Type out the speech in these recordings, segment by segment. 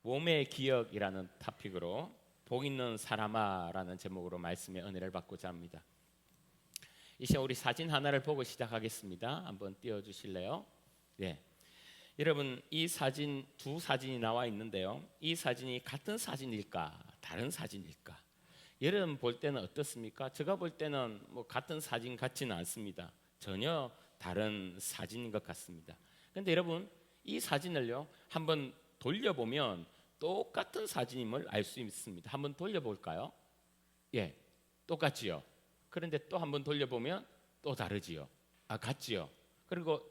몸의 기억이라는 토픽으로 복 있는 사람아라는 제목으로 말씀의 은혜를 받고자 합니다. 이 시간 우리 사진 하나를 보고 시작하겠습니다. 한번 띄워주실래요? 네. 여러분, 이 사진 두 사진이 나와 있는데요. 이 사진이 같은 사진일까 다른 사진일까? 여러분 볼 때는 어떻습니까? 제가 볼 때는 같은 사진 같지는 않습니다. 전혀 다른 사진인 것 같습니다. 그런데 여러분, 이 사진을요 한번 돌려보면 똑같은 사진임을 알 수 있습니다. 한번 돌려볼까요? 예, 똑같지요. 그런데 또 한번 돌려보면 또 다르지요. 같지요. 그리고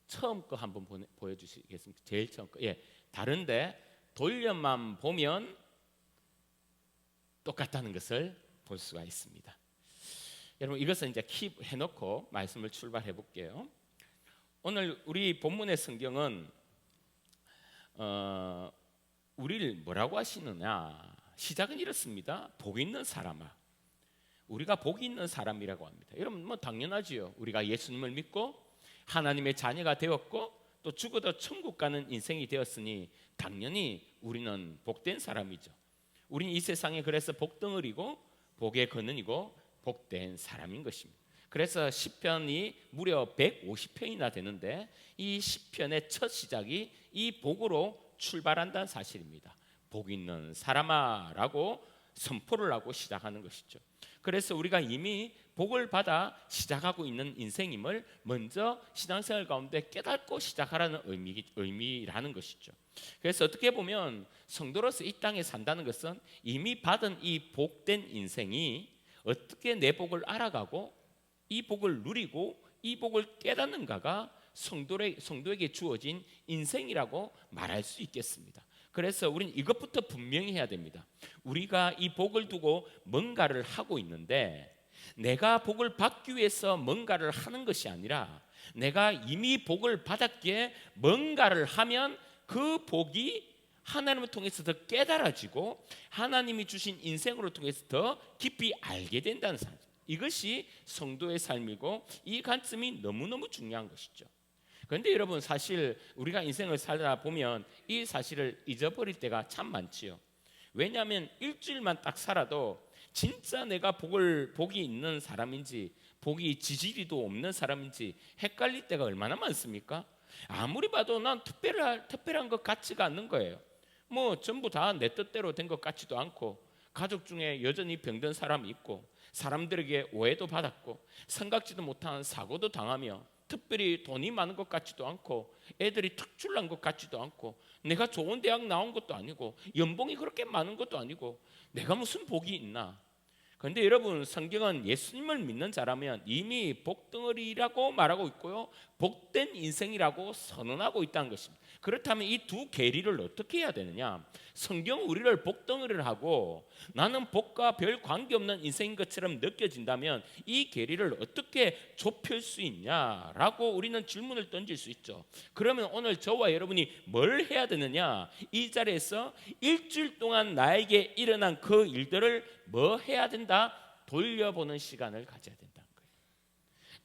처음 거 한번 보여주시겠습니까? 제일 처음 거. 예, 다른데 돌려만 보면 똑같다는 것을 볼 수가 있습니다. 여러분, 이것은 이제 킵 해놓고 말씀을 출발해 볼게요. 오늘 우리 본문의 성경은 우리를 뭐라고 하시느냐? 시작은 이렇습니다. 복 있는 사람아. 우리가 복 있는 사람이라고 합니다. 여러분, 당연하지요. 우리가 예수님을 믿고 하나님의 자녀가 되었고 또 죽어도 천국 가는 인생이 되었으니 당연히 우리는 복된 사람이죠. 우리는 이 세상에 그래서 복덩어리고 복의 근원이고 복된 사람인 것입니다. 그래서 시편이 무려 150편이나 되는데 이 시편의 첫 시작이 이 복으로 출발한다는 사실입니다. 복 있는 사람아 라고 선포를 하고 시작하는 것이죠. 그래서 우리가 이미 복을 받아 시작하고 있는 인생임을 먼저 신앙생활 가운데 깨닫고 시작하라는 의미라는 것이죠. 그래서 어떻게 보면 성도로서 이 땅에 산다는 것은 이미 받은 이 복된 인생이 어떻게 내 복을 알아가고 이 복을 누리고 이 복을 깨닫는가가 성도에게 주어진 인생이라고 말할 수 있겠습니다. 그래서 우리는 이것부터 분명히 해야 됩니다. 우리가 이 복을 두고 뭔가를 하고 있는데 내가 복을 받기 위해서 뭔가를 하는 것이 아니라 내가 이미 복을 받았기에 뭔가를 하면 그 복이 하나님을 통해서 더 깨달아지고 하나님이 주신 인생으로 통해서 더 깊이 알게 된다는 사실. 이것이 성도의 삶이고 이 관점이 너무너무 중요한 것이죠. 그런데 여러분, 사실 우리가 인생을 살다 보면 이 사실을 잊어버릴 때가 참 많지요. 왜냐하면 일주일만 딱 살아도 진짜 내가 복이 있는 사람인지 복이 지지리도 없는 사람인지 헷갈릴 때가 얼마나 많습니까? 아무리 봐도 난 특별한 것 같지가 않는 거예요. 전부 다 내 뜻대로 된 것 같지도 않고 가족 중에 여전히 병든 사람이 있고 사람들에게 오해도 받았고 생각지도 못한 사고도 당하며 특별히 돈이 많은 것 같지도 않고 애들이 특출난 것 같지도 않고 내가 좋은 대학 나온 것도 아니고 연봉이 그렇게 많은 것도 아니고 내가 무슨 복이 있나? 그런데 여러분, 성경은 예수님을 믿는 자라면 이미 복덩어리라고 말하고 있고요, 복된 인생이라고 선언하고 있다는 것입니다. 그렇다면 이 두 계리를 어떻게 해야 되느냐? 성경은 우리를 복덩어리를 하고 나는 복과 별 관계없는 인생인 것처럼 느껴진다면 이 계리를 어떻게 좁힐 수 있냐라고 우리는 질문을 던질 수 있죠. 그러면 오늘 저와 여러분이 뭘 해야 되느냐? 이 자리에서 일주일 동안 나에게 일어난 그 일들을 뭐 해야 된다? 돌려보는 시간을 가져야 된다는 거예요.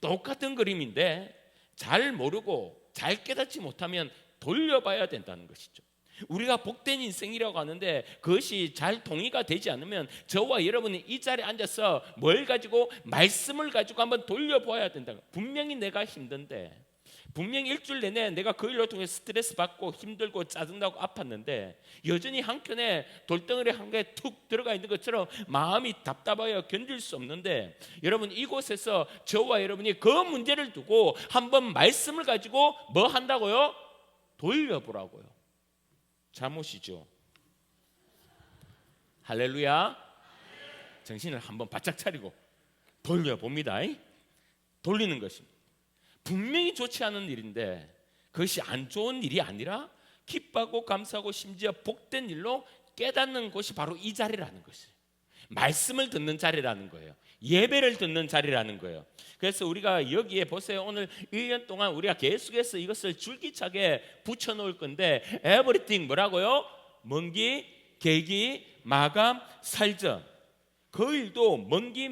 똑같은 그림인데 잘 모르고 잘 깨닫지 못하면 돌려봐야 된다는 것이죠. 우리가 복된 인생이라고 하는데 그것이 잘 동의가 되지 않으면 저와 여러분이 이 자리에 앉아서 뭘 가지고 말씀을 가지고 한번 돌려보아야 된다. 분명히 내가 힘든데 분명히 일주일 내내 내가 그 일로 통해 스트레스 받고 힘들고 짜증나고 아팠는데 여전히 한켠에 돌덩어리 한 개 툭 들어가 있는 것처럼 마음이 답답하여 견딜 수 없는데 여러분, 이곳에서 저와 여러분이 그 문제를 두고 한번 말씀을 가지고 뭐 한다고요? 돌려보라고요. 잠옷이죠. 할렐루야. 정신을 한번 바짝 차리고 돌려봅니다. 돌리는 것입니다. 분명히 좋지 않은 일인데 그것이 안 좋은 일이 아니라 기뻐하고 감사하고 심지어 복된 일로 깨닫는 곳이 바로 이 자리라는 것이에요. 말씀을 듣는 자리라는 거예요. 예배를 듣는 자리라는 거예요. 그래서 우리가 여기에 보세요. 오늘 1년 동안 우리가 계속해서 이것을 줄기차게 붙여놓을 건데 everything 뭐라고요? 먼기, 계기, 마감, 살전. 그 일도 먼기,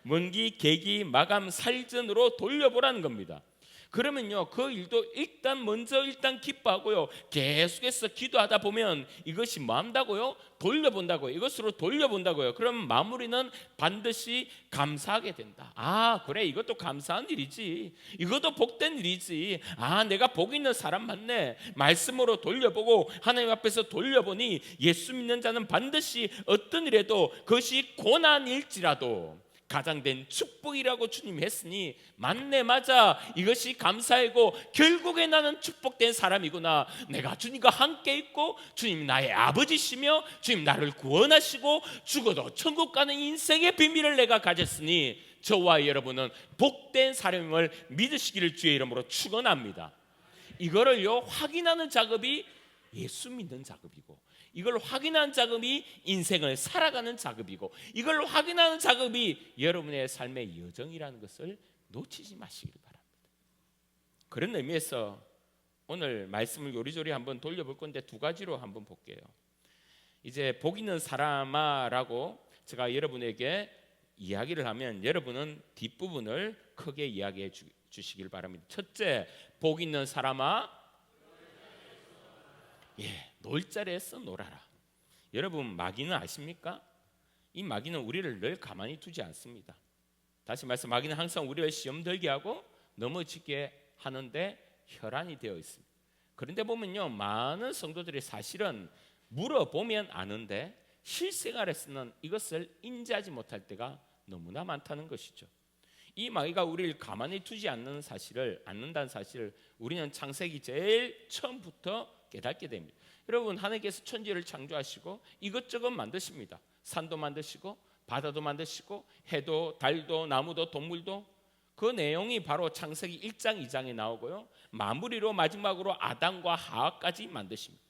먼기, 계기, 마감, 살전으로 돌려보라는 겁니다. 그러면요, 그 일도 일단 기뻐하고요, 계속해서 기도하다 보면 이것이 뭐 한다고요? 돌려본다고요. 이것으로 돌려본다고요. 그럼 마무리는 반드시 감사하게 된다. 아, 그래, 이것도 감사한 일이지, 이것도 복된 일이지. 아, 내가 복 있는 사람 맞네. 말씀으로 돌려보고 하나님 앞에서 돌려보니 예수 믿는 자는 반드시 어떤 일에도 그것이 고난일지라도 가장된 축복이라고 주님이 했으니 맞네, 맞아, 이것이 감사이고 결국에 나는 축복된 사람이구나. 내가 주님과 함께 있고 주님 나의 아버지시며 주님 나를 구원하시고 죽어도 천국 가는 인생의 비밀을 내가 가졌으니 저와 여러분은 복된 사람임을 믿으시기를 주의 이름으로 축원합니다. 이거를요, 확인하는 작업이 예수 믿는 작업이고, 이걸 확인하는 작업이 인생을 살아가는 작업이고, 이걸 확인하는 작업이 여러분의 삶의 여정이라는 것을 놓치지 마시길 바랍니다. 그런 의미에서 오늘 말씀을 요리조리 한번 돌려볼 건데 두 가지로 한번 볼게요. 이제 복 있는 사람아라고 제가 여러분에게 이야기를 하면 여러분은 뒷부분을 크게 이야기해 주시길 바랍니다. 첫째, 복 있는 사람아, 놀 자리에서 놀아라. 여러분, 마귀는 아십니까? 이 마귀는 우리를 늘 가만히 두지 않습니다. 다시 말해서 마귀는 항상 우리를 시험 들게 하고 넘어지게 하는데 혈안이 되어 있습니다. 그런데 보면요, 많은 성도들이 사실은 물어보면 아는데 실생활에서는 이것을 인지하지 못할 때가 너무나 많다는 것이죠. 이 마귀가 우리를 가만히 두지 않는다는 사실을 우리는 창세기 제일 처음부터 깨닫게 됩니다. 여러분, 하나님께서 천지를 창조하시고 이것저것 만드십니다. 산도 만드시고 바다도 만드시고 해도 달도 나무도 동물도. 그 내용이 바로 창세기 1장 2장에 나오고요, 마무리로 마지막으로 아담과 하와까지 만드십니다.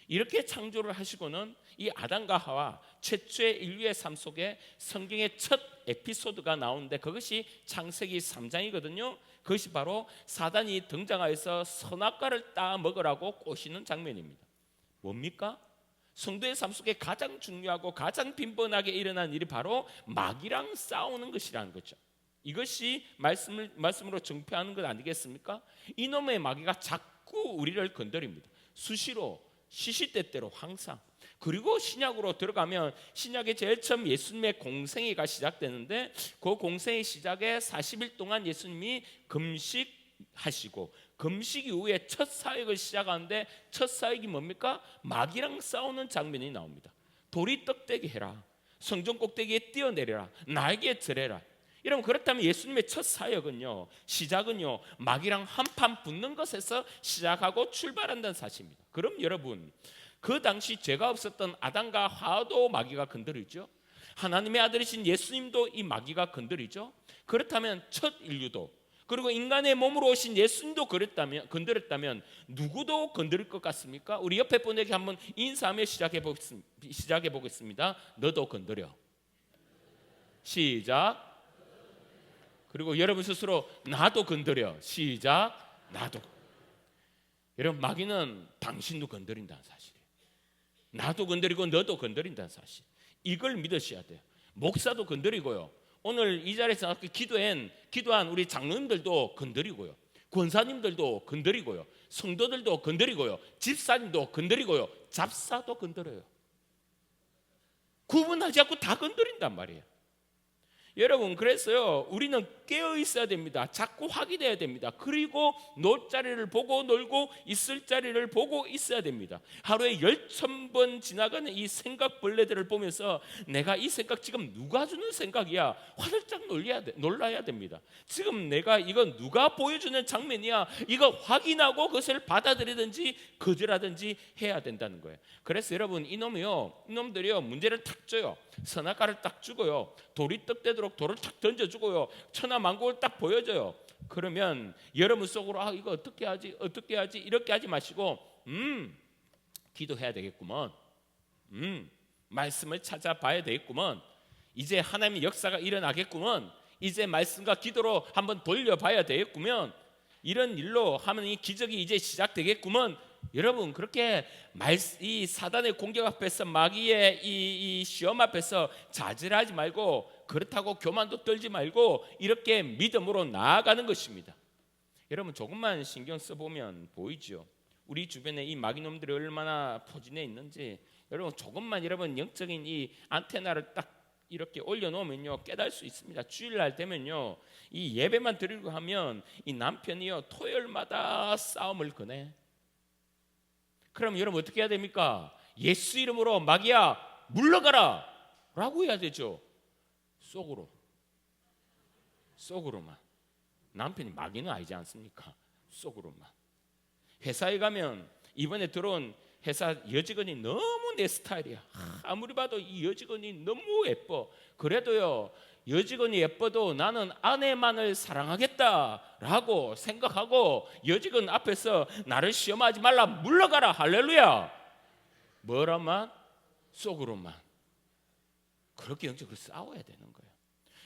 이렇게 창조를 하시고는 이 아담과 하와, 최초의 인류의 삶 속에 성경의 첫 에피소드가 나오는데 그것이 창세기 3장이거든요. 그것이 바로 사단이 등장하여서 선악과를 따 먹으라고 꼬시는 장면입니다. 뭡니까? 성도의 삶 속에 가장 중요하고 가장 빈번하게 일어난 일이 바로 마귀랑 싸우는 것이라는 거죠. 이것이 말씀으로 정표하는 것 아니겠습니까? 이놈의 마귀가 자꾸 우리를 건드립니다. 수시로, 시시때때로, 항상. 그리고 신약으로 들어가면 신약의 제일 처음 예수님의 공생애가 시작되는데 그 공생애 시작에 40일 동안 예수님이 금식하시고 금식 이후에 첫 사역을 시작하는데 첫 사역이 뭡니까? 마귀랑 싸우는 장면이 나옵니다. 돌이 떡대게 해라, 성전 꼭대기에 뛰어내려라, 나에게 절해라. 여러분, 그렇다면 예수님의 첫 사역은요, 시작은요, 마귀랑 한판 붙는 것에서 시작하고 출발한다는 사실입니다. 그럼 여러분, 그 당시 죄가 없었던 아담과 하와도 마귀가 건드리죠. 하나님의 아들이신 예수님도 이 마귀가 건드리죠. 그렇다면 첫 인류도, 그리고 인간의 몸으로 오신 예수님도 건드렸다면 누구도 건드릴 것 같습니까? 우리 옆에 분에게 한번 인사하며 시작해 보겠습니다. 너도 건드려. 시작. 그리고 여러분 스스로 나도 건드려. 시작. 나도. 여러분, 마귀는 당신도 건드린다는 사실이에요. 나도 건드리고 너도 건드린다는 사실. 이걸 믿으셔야 돼요. 목사도 건드리고요, 오늘 이 자리에서 기도한 우리 장로님들도 건드리고요, 권사님들도 건드리고요, 성도들도 건드리고요, 집사님도 건드리고요, 잡사도 건드려요. 구분하지 않고 다 건드린단 말이에요. 여러분, 그래서요, 우리는 깨어 있어야 됩니다. 자꾸 확인해야 됩니다. 그리고 놀 자리를 보고 놀고 있을 자리를 보고 있어야 됩니다. 하루에 10,000번 지나가는 이 생각 벌레들을 보면서 내가 이 생각 지금 누가 주는 생각이야? 화들짝 놀라야 됩니다. 지금 내가 이건 누가 보여주는 장면이야? 이거 확인하고 그것을 받아들이든지 거절하든지 해야 된다는 거예요. 그래서 여러분, 이놈들이요 문제를 탁 줘요. 선악과를 딱 주고요, 돌이 떡대도록 돌을 탁 던져주고요, 천하만국을 딱 보여줘요. 그러면 여러분 속으로 이거 어떻게 하지 이렇게 하지 마시고 기도해야 되겠구먼, 말씀을 찾아봐야 되겠구먼, 이제 하나님의 역사가 일어나겠구먼, 이제 말씀과 기도로 한번 돌려봐야 되겠구먼, 이런 일로 하면 이 기적이 이제 시작되겠구먼. 여러분, 그렇게 이 사단의 공격 앞에서, 마귀의 이 시험 앞에서 좌절하지 말고, 그렇다고 교만도 떨지 말고 이렇게 믿음으로 나아가는 것입니다. 여러분 조금만 신경 써보면 보이죠. 우리 주변에 이 마귀놈들이 얼마나 포진해 있는지 여러분 조금만 여러분 영적인 이 안테나를 딱 이렇게 올려놓으면요 깨달을 수 있습니다. 주일날 되면요 이 예배만 드리고 하면 이 남편이요 토요일마다 싸움을 거네. 그럼 여러분 어떻게 해야 됩니까? 예수 이름으로 마귀야 물러가라 라고 해야 되죠. 속으로만. 남편이 마귀는 아니지 않습니까? 속으로만. 회사에 가면 이번에 들어온 회사 여직원이 너무 내 스타일이야. 아무리 봐도 이 여직원이 너무 예뻐. 그래도요 여직원이 예뻐도 나는 아내만을 사랑하겠다라고 생각하고 여직원 앞에서 나를 시험하지 말라 물러가라. 할렐루야. 뭐라만? 속으로만. 그렇게 영적으로 싸워야 되는 거예요.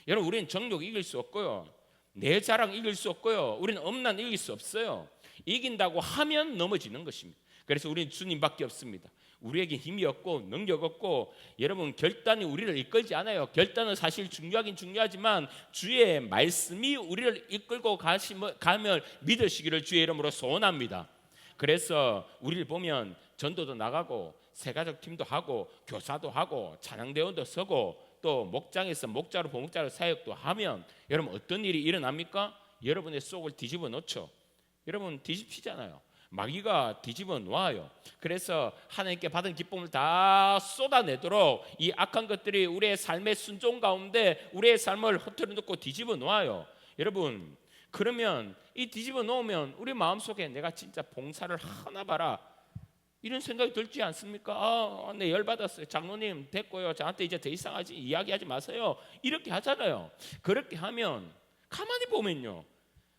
여러분 우리는 정욕 이길 수 없고요 내 자랑 이길 수 없고요 우리는 엄난 이길 수 없어요. 이긴다고 하면 넘어지는 것입니다. 그래서 우리는 주님밖에 없습니다. 우리에게 힘이 없고 능력 없고 여러분 결단이 우리를 이끌지 않아요. 결단은 사실 중요하긴 중요하지만 주의 말씀이 우리를 이끌고 가면 믿으시기를 주의 이름으로 소원합니다. 그래서 우리를 보면 전도도 나가고 새가족 팀도 하고 교사도 하고 찬양대원도 서고 또 목장에서 목자로 부목자로 사역도 하면 여러분 어떤 일이 일어납니까? 여러분의 속을 뒤집어 놓죠. 여러분 뒤집히잖아요. 마귀가 뒤집어 놓아요. 그래서 하나님께 받은 기쁨을 다 쏟아내도록 이 악한 것들이 우리의 삶의 순종 가운데 우리의 삶을 흐트러 놓고 뒤집어 놓아요. 여러분 그러면 이 뒤집어 놓으면 우리 마음속에 내가 진짜 봉사를 하나 봐라 이런 생각이 들지 않습니까? 네 열받았어요. 장로님 됐고요. 저한테 이제 더 이상 이야기하지 마세요. 이렇게 하잖아요. 그렇게 하면 가만히 보면요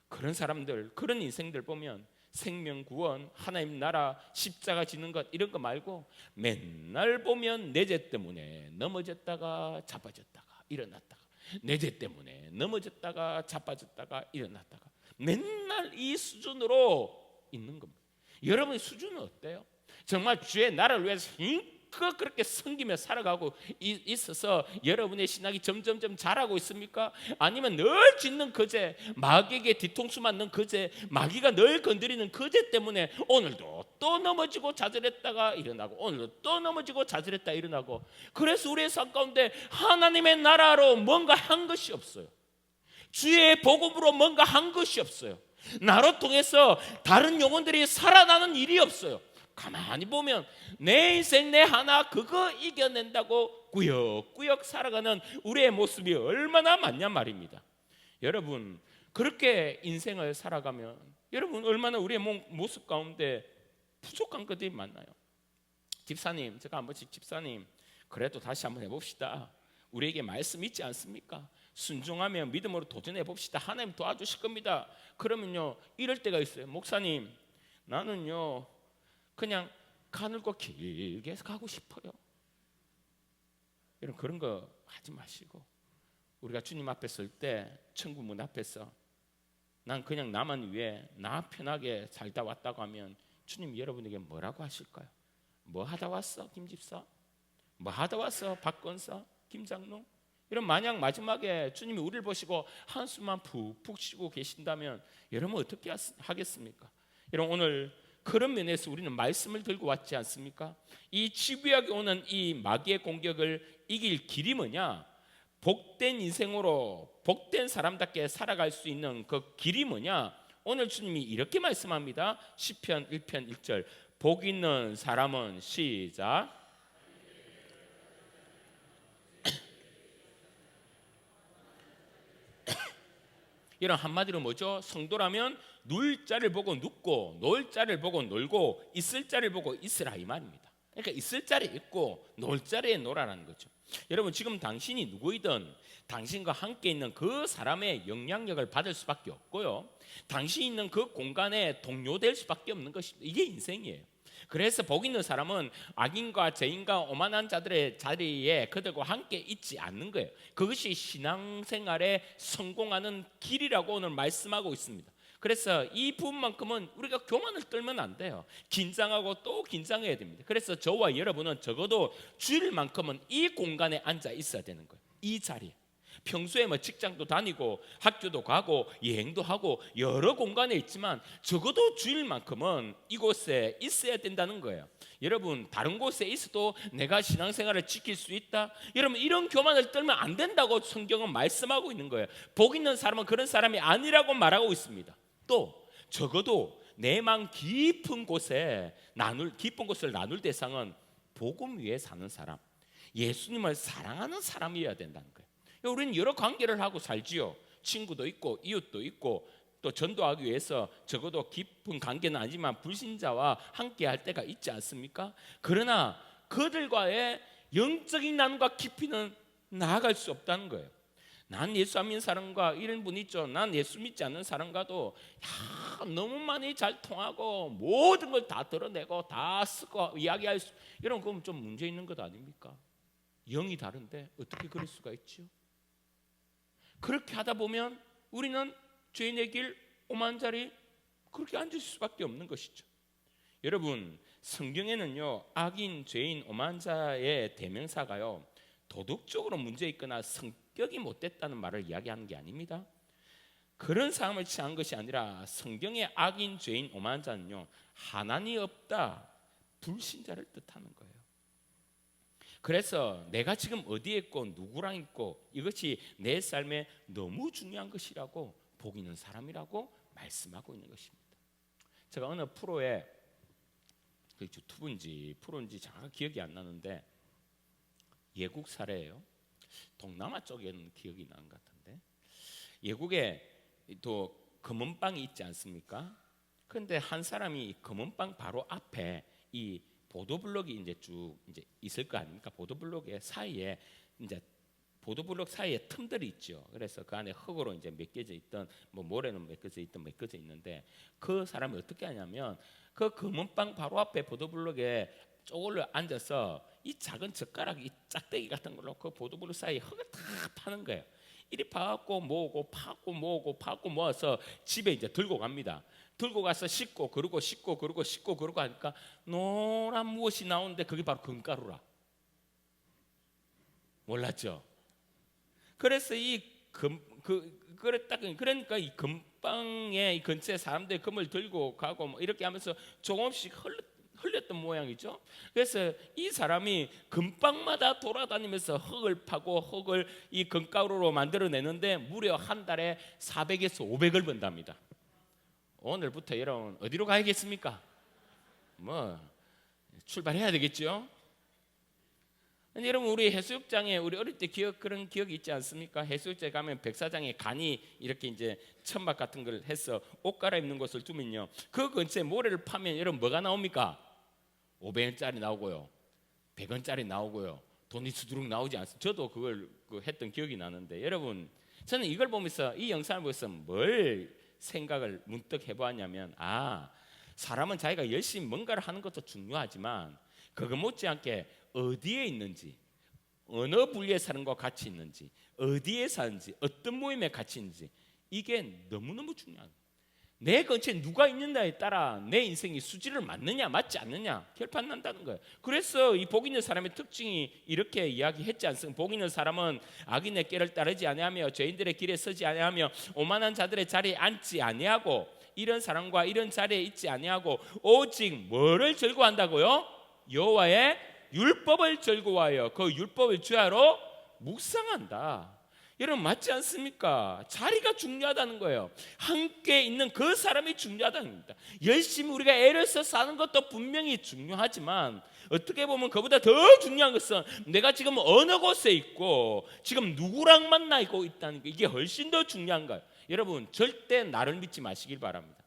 그런 사람들 그런 인생들 보면 생명 구원 하나님 나라 십자가 지는 것 이런 거 말고 맨날 보면 내 죄 때문에 넘어졌다가 자빠졌다가 일어났다가 내 죄 때문에 넘어졌다가 자빠졌다가 일어났다가 맨날 이 수준으로 있는 겁니다. 여러분의 수준은 어때요? 정말 주의 나라를 위해서 힘껏 그렇게 섬기며 살아가고 있어서 여러분의 신앙이 점점점 자라고 있습니까? 아니면 늘 짓는 거제 마귀에게 뒤통수 맞는 거제 마귀가 늘 건드리는 거제 때문에 오늘도 또 넘어지고 좌절했다가 일어나고 오늘도 또 넘어지고 좌절했다 일어나고 그래서 우리의 삶 가운데 하나님의 나라로 뭔가 한 것이 없어요. 주의 복음으로 뭔가 한 것이 없어요. 나로 통해서 다른 영혼들이 살아나는 일이 없어요. 가만히 보면 내 인생 내 하나 그거 이겨낸다고 꾸역꾸역 살아가는 우리의 모습이 얼마나 많냐 말입니다. 여러분 그렇게 인생을 살아가면 여러분 얼마나 우리의 모습 가운데 부족한 것들이 많나요? 집사님 제가 한 번씩 집사님 그래도 다시 한번 해봅시다. 우리에게 말씀 있지 않습니까? 순종하며 믿음으로 도전해 봅시다. 하나님 도와주실 겁니다. 그러면요 이럴 때가 있어요. 목사님 나는요 그냥 가늘고 길게 가고 싶어요. 여러분 그런 거 하지 마시고 우리가 주님 앞에 설 때 천국 문 앞에서 난 그냥 나만 위해 나 편하게 살다 왔다고 하면 주님 여러분에게 뭐라고 하실까요? 뭐 하다 왔어 김집사? 뭐 하다 왔어 박건사? 김장로? 이런 만약 마지막에 주님이 우리를 보시고 한숨만 푹푹 쉬고 계신다면 여러분 어떻게 하겠습니까? 여러분 오늘 그런 면에서 우리는 말씀을 들고 왔지 않습니까? 이 집요하게 오는 이 마귀의 공격을 이길 길이 뭐냐? 복된 인생으로 복된 사람답게 살아갈 수 있는 그 길이 뭐냐? 오늘 주님이 이렇게 말씀합니다. 시편 1편 1절 복 있는 사람은 시작 이런 한마디로 뭐죠? 성도라면 누울 자를 보고 눕고 놀 자를 보고 놀고 있을 자를 보고 있으라 이 말입니다. 그러니까 있을 자리에 있고 놀 자리에 놀아라는 거죠. 여러분 지금 당신이 누구이든 당신과 함께 있는 그 사람의 영향력을 받을 수밖에 없고요. 당신이 있는 그 공간에 동료될 수밖에 없는 것입니다. 이게 인생이에요. 그래서 복 있는 사람은 악인과 죄인과 오만한 자들의 자리에 그들과 함께 있지 않는 거예요. 그것이 신앙생활에 성공하는 길이라고 오늘 말씀하고 있습니다. 그래서 이 부분만큼은 우리가 교만을 떨면 안 돼요. 긴장하고 또 긴장해야 됩니다. 그래서 저와 여러분은 적어도 주일만큼은 이 공간에 앉아 있어야 되는 거예요. 이 자리에 평소에 뭐 직장도 다니고 학교도 가고 여행도 하고 여러 공간에 있지만 적어도 주일만큼은 이곳에 있어야 된다는 거예요. 여러분, 다른 곳에 있어도 내가 신앙생활을 지킬 수 있다? 여러분, 이런 교만을 떨면 안 된다고 성경은 말씀하고 있는 거예요. 복 있는 사람은 그런 사람이 아니라고 말하고 있습니다. 또 적어도 내 마음 깊은 곳을 나눌 대상은 복음 위에 사는 사람, 예수님을 사랑하는 사람이어야 된다는 거예요. 우리는 여러 관계를 하고 살지요. 친구도 있고 이웃도 있고, 또 전도하기 위해서 적어도 깊은 관계는 아니지만 불신자와 함께 할 때가 있지 않습니까? 그러나 그들과의 영적인 나눔과 깊이는 나아갈 수 없다는 거예요. 난 예수 안 믿는 사람과 이런 분 있죠. 난 예수 믿지 않는 사람과도 너무 많이 잘 통하고 모든 걸 다 드러내고 다 쓰고 이야기할 수, 이런 건 좀 문제 있는 것 아닙니까? 영이 다른데 어떻게 그럴 수가 있죠? 그렇게 하다 보면 우리는 죄인의 길 오만자리 그렇게 앉을 수밖에 없는 것이죠. 여러분, 성경에는요, 악인, 죄인, 오만자의 대명사가요, 도덕적으로 문제 있거나 성격이 못됐다는 말을 이야기하는 게 아닙니다. 그런 상황을 취한 것이 아니라 성경의 악인, 죄인, 오만자는요, 하나님이 없다, 불신자를 뜻하는 거예요. 그래서 내가 지금 어디에 있고 누구랑 있고 이것이 내 삶에 너무 중요한 것이라고 복 있는 사람이라고 말씀하고 있는 것입니다. 제가 어느 프로에 유튜브인지 프로인지 정확히 기억이 안 나는데 예국 사례예요. 동남아 쪽에는 기억이 나는 것 같은데, 예국에 또 검은빵이 있지 않습니까? 그런데 한 사람이 검은빵 바로 앞에 이 보도블록이 이제 쭉 이제 있을 거 아닙니까? 보도블록의 사이에 이제 보도블록 사이에 틈들이 있죠. 그래서 그 안에 흙으로 이제 메꿔져 있던, 뭐 모래는 메꿔져 있는데, 그 사람이 어떻게 하냐면 그 검은빵 바로 앞에 보도블록에 쪼글러 앉아서 이 작은 젓가락, 이 짝대기 같은 걸로 그 보도블록 사이에 흙을 다 파는 거예요. 이리 파갖고 모으고 파갖고 모으고 파갖고 모아서 집에 이제 들고 갑니다. 들고 가서 씻고 그러고 씻고 그러고 씻고 그러고 하니까 노란 무엇이 나오는데 그게 바로 금가루라. 몰랐죠? 그래서 그러니까 이 금빵의 근처에 사람들이 금을 들고 가고 뭐 이렇게 하면서 조금씩 흘렸던 모양이죠. 그래서 이 사람이 금빵마다 돌아다니면서 흙을 파고 흙을 이 금가루로 만들어내는데 무려 한 달에 400에서 500을 번답니다. 오늘부터 여러분 어디로 가야겠습니까? 뭐 출발해야 되겠죠. 여러분, 우리 해수욕장에 우리 어릴 때 그런 기억이 있지 않습니까? 해수욕장에 가면 백사장에 간이 이렇게 이제 천막 같은 걸 해서 옷 갈아입는 곳을 두면요, 그 근처에 모래를 파면 여러분 뭐가 나옵니까? 500원짜리 나오고요, 100원짜리 나오고요, 돈이 수두룩 나오지 않습니까? 저도 그걸 했던 기억이 나는데, 여러분, 저는 이걸 보면서, 이 영상을 보면서 뭘 생각을 문득 해보았냐면, 사람은 자기가 열심히 뭔가를 하는 것도 중요하지만 그거 못지않게 어디에 있는지, 어느 분리의 사람과 같이 있는지, 어디에 사는지, 어떤 모임에 같이 있는지, 이게 너무너무 중요한, 내 근처에 누가 있느냐에 따라 내 인생이 수지를 맞느냐 맞지 않느냐 결판난다는 거예요. 그래서 이 복 있는 사람의 특징이 이렇게 이야기했지 않습니까? 복 있는 사람은 악인의 길을 따르지 아니하며 죄인들의 길에 서지 아니하며 오만한 자들의 자리에 앉지 아니하고, 이런 사람과 이런 자리에 있지 아니하고 오직 뭐를 즐거워한다고요? 여호와의 율법을 즐거워하여 그 율법을 주야로 묵상한다. 여러분, 맞지 않습니까? 자리가 중요하다는 거예요. 함께 있는 그 사람이 중요하다는 겁니다. 열심히 우리가 애를 써 사는 것도 분명히 중요하지만 어떻게 보면 그보다 더 중요한 것은 내가 지금 어느 곳에 있고 지금 누구랑 만나고 있다는 거, 이게 훨씬 더 중요한 거예요. 여러분, 절대 나를 믿지 마시길 바랍니다.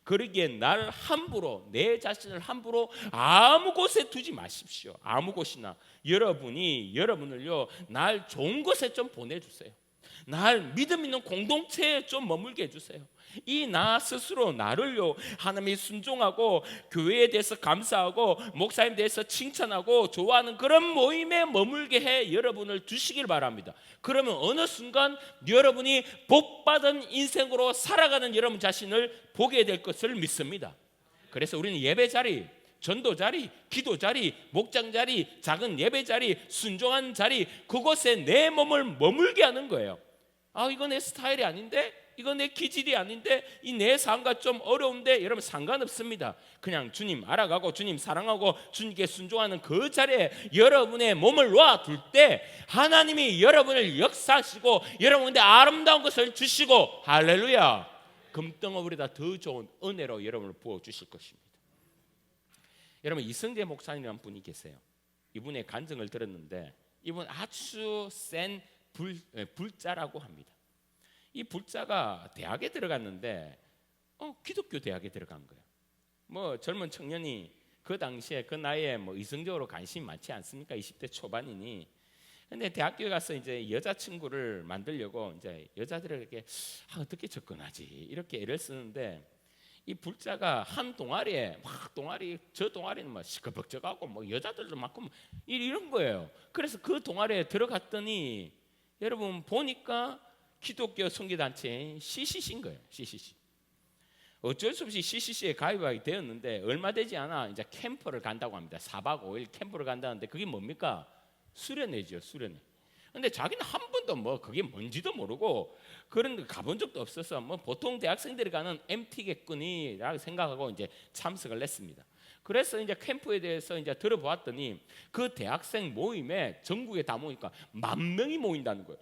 그러기에 날 함부로, 내 자신을 함부로 아무 곳에 두지 마십시오. 아무 곳이나 여러분을요, 날 좋은 곳에 좀 보내주세요. 날 믿음 있는 공동체에 좀 머물게 해주세요. 이 나 스스로 나를요, 하나님이 순종하고 교회에 대해서 감사하고 목사님에 대해서 칭찬하고 좋아하는 그런 모임에 머물게 해 여러분을 두시길 바랍니다. 그러면 어느 순간 여러분이 복받은 인생으로 살아가는 여러분 자신을 보게 될 것을 믿습니다. 그래서 우리는 예배 자리, 전도 자리, 기도 자리, 목장 자리, 작은 예배 자리, 순종한 자리, 그곳에 내 몸을 머물게 하는 거예요. 아, 이거 내 스타일이 아닌데, 이거 내 기질이 아닌데, 이 내 삶과 좀 어려운데, 여러분 상관없습니다. 그냥 주님 알아가고 주님 사랑하고 주님께 순종하는 그 자리에 여러분의 몸을 놓아둘 때 하나님이 여러분을 역사하시고 여러분한테 아름다운 것을 주시고, 할렐루야, 금덩어리보다 더 좋은 은혜로 여러분을 부어주실 것입니다. 여러분, 이성재 목사님이라는 분이 계세요. 이분의 간증을 들었는데 이분 아주 센 불자라고 합니다. 이 불자가 대학에 들어갔는데 기독교 대학에 들어간 거예요. 뭐 젊은 청년이 그 당시에 그 나이에 뭐 이성적으로 관심이 많지 않습니까? 20대 초반이니. 근데 대학교에 가서 이제 여자친구를 만들려고 이제 여자들에게 어떻게 접근하지 이렇게 애를 쓰는데, 이 불자가 한 동아리에 막 저 동아리는 막 시끌벅적하고 뭐 여자들도 많고 뭐 이런 거예요. 그래서 그 동아리에 들어갔더니 여러분 보니까 기독교 선교단체인 CCC인 거예요. CCC. 어쩔 수 없이 CCC에 가입하게 되었는데 얼마 되지 않아 이제 캠프를 간다고 합니다. 4박 5일 캠프를 간다는데 그게 뭡니까? 수련회죠, 수련회. 근데 자기는 한 번도 뭐 그게 뭔지도 모르고 그런 거 가본 적도 없어서 뭐 보통 대학생들이 가는 MT겠거니라고 생각하고 이제 참석을 했습니다. 그래서 이제 캠프에 대해서 이제 들어보았더니 그 대학생 모임에 전국에 다 모이니까 10,000명이 모인다는 거예요.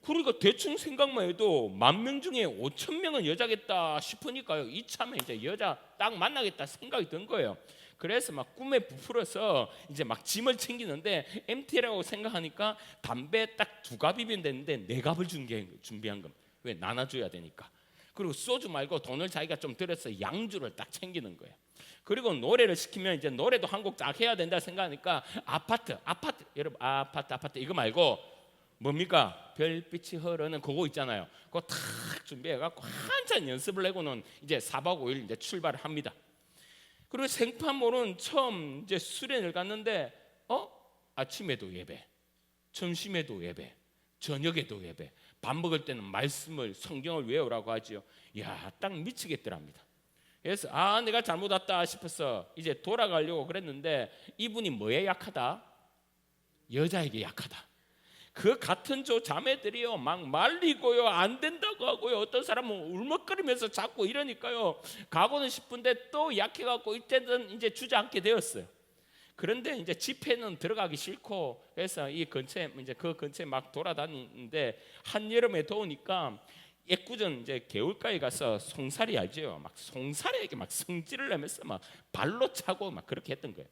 그러니까 대충 생각만 해도 10,000명 중에 5,000명은 여자겠다 싶으니까요. 이참에 이제 여자 딱 만나겠다 생각이 든 거예요. 그래서 막 꿈에 부풀어서 이제 막 짐을 챙기는데 MT라고 생각하니까 담배 딱 2갑이면 되는데 4갑을 준비한 겁니다. 왜? 나눠줘야 되니까. 그리고 소주 말고 돈을 자기가 좀 들여서 양주를 딱 챙기는 거예요. 그리고 노래를 시키면 이제 노래도 한 곡 딱 해야 된다 생각하니까 아파트 여러분 아파트 이거 말고 뭡니까? 별빛이 흐르는 그거 있잖아요. 그거 탁 준비해갖고 한참 연습을 하고는 이제 4박 5일 이제 출발을 합니다. 그리고 생판 모르는 처음 이제 수련을 갔는데 아침에도 예배, 점심에도 예배, 저녁에도 예배, 밥 먹을 때는 말씀을 성경을 외우라고 하지요. 야, 딱 미치겠더랍니다. 그래서 내가 잘못 왔다 싶어서 이제 돌아가려고 그랬는데 이분이 뭐에 약하다? 여자에게 약하다. 그 같은 조 자매들이요 막 말리고요, 안 된다고 하고요, 어떤 사람은 울먹거리면서 자꾸 이러니까요 가고는 싶은데 또 약해갖고 이때는 이제 주저앉게 되었어요. 그런데 이제 집회는 들어가기 싫고 그래서 이 근처에 이제 그 근처에 막 돌아다니는데 한여름에 더우니까 애꿎은 이제 개울가에 가서 송사리 알죠? 막 송사리에게 막 성질을 내면서 막 발로 차고 막 그렇게 했던 거예요.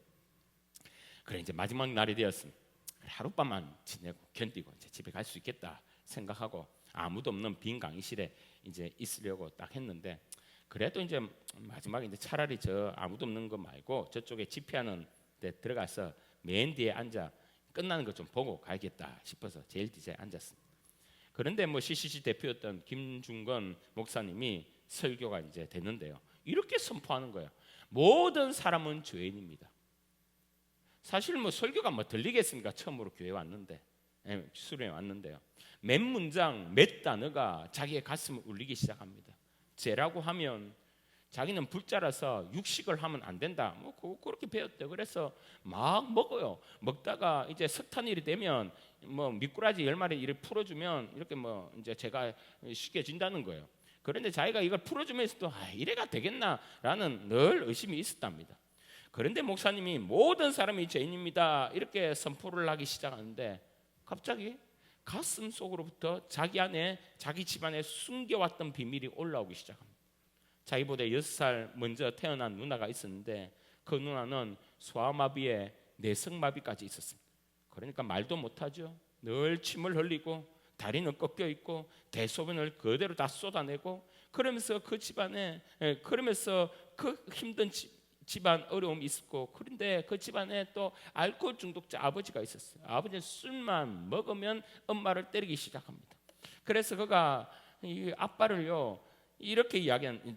그래 이제 마지막 날이 되었습니다. 하룻밤만 지내고 견디고 이제 집에 갈 수 있겠다 생각하고 아무도 없는 빈 강의실에 이제 있으려고 딱 했는데, 그래도 이제 마지막에 이제 차라리 저 아무도 없는 거 말고 저쪽에 집회하는 데 들어가서 맨 뒤에 앉아 끝나는 거 좀 보고 가야겠다 싶어서 제일 뒤에 앉았습니다. 그런데 뭐 CCC 대표였던 김중건 목사님이 설교가 이제 됐는데요. 이렇게 선포하는 거예요. 모든 사람은 죄인입니다. 사실 뭐 설교가 뭐 들리겠습니까? 처음으로 교회 왔는데, 수련회 왔는데요. 몇 문장, 몇 단어가 자기의 가슴을 울리기 시작합니다. 죄라고 하면 자기는 불자라서 육식을 하면 안 된다. 뭐 그렇게 배웠대요. 그래서 막 먹어요. 먹다가 이제 석탄일이 되면 뭐 미꾸라지 10마리 이를 풀어주면 이렇게 뭐 이제 제가 쉽게 진다는 거예요. 그런데 자기가 이걸 풀어주면서도 이래가 되겠나라는 늘 의심이 있었답니다. 그런데 목사님이 모든 사람이 죄인입니다 이렇게 선포를 하기 시작하는데 갑자기 가슴 속으로부터 자기 안에 자기 집안에 숨겨왔던 비밀이 올라오기 시작합니다. 자기보다 6살 먼저 태어난 누나가 있었는데 그 누나는 소아마비에 내성마비까지 있었습니다. 그러니까 말도 못하죠. 늘 침을 흘리고 다리는 꺾여 있고 대소변을 그대로 다 쏟아내고 그러면서 그 집안에 그러면서 그 힘든 집안 어려움이 있었고, 그런데 그 집안에 또 알코올 중독자 아버지가 있었어요. 아버지는 술만 먹으면 엄마를 때리기 시작합니다. 그래서 그가 이 아빠를요 이렇게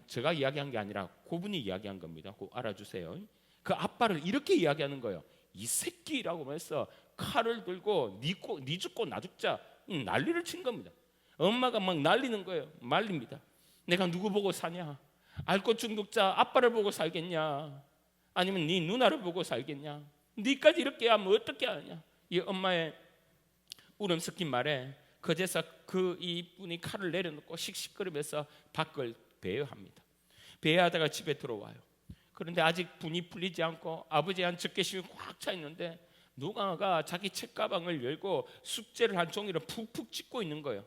제가 이야기한 게 아니라 그분이 이야기한 겁니다. 꼭 알아주세요. 그 아빠를 이렇게 이야기하는 거예요. 이 새끼라고 하면서 칼을 들고 니 죽고 나 죽자 난리를 친 겁니다. 엄마가 막 난리는 거예요. 말립니다. 내가 누구 보고 사냐? 알코올 중독자 아빠를 보고 살겠냐? 아니면 네 누나를 보고 살겠냐? 니까지 이렇게 하면 어떻게 하냐? 이 엄마의 울음 섞인 말에 그제서 그 이분이 칼을 내려놓고 씩씩거리면서 밖을 배회합니다. 배회하다가 집에 들어와요. 그런데 아직 분이 풀리지 않고 아버지의 한 적개심이 꽉 차 있는데 누가가 자기 책가방을 열고 숙제를 한 종이를 푹푹 찢고 있는 거예요.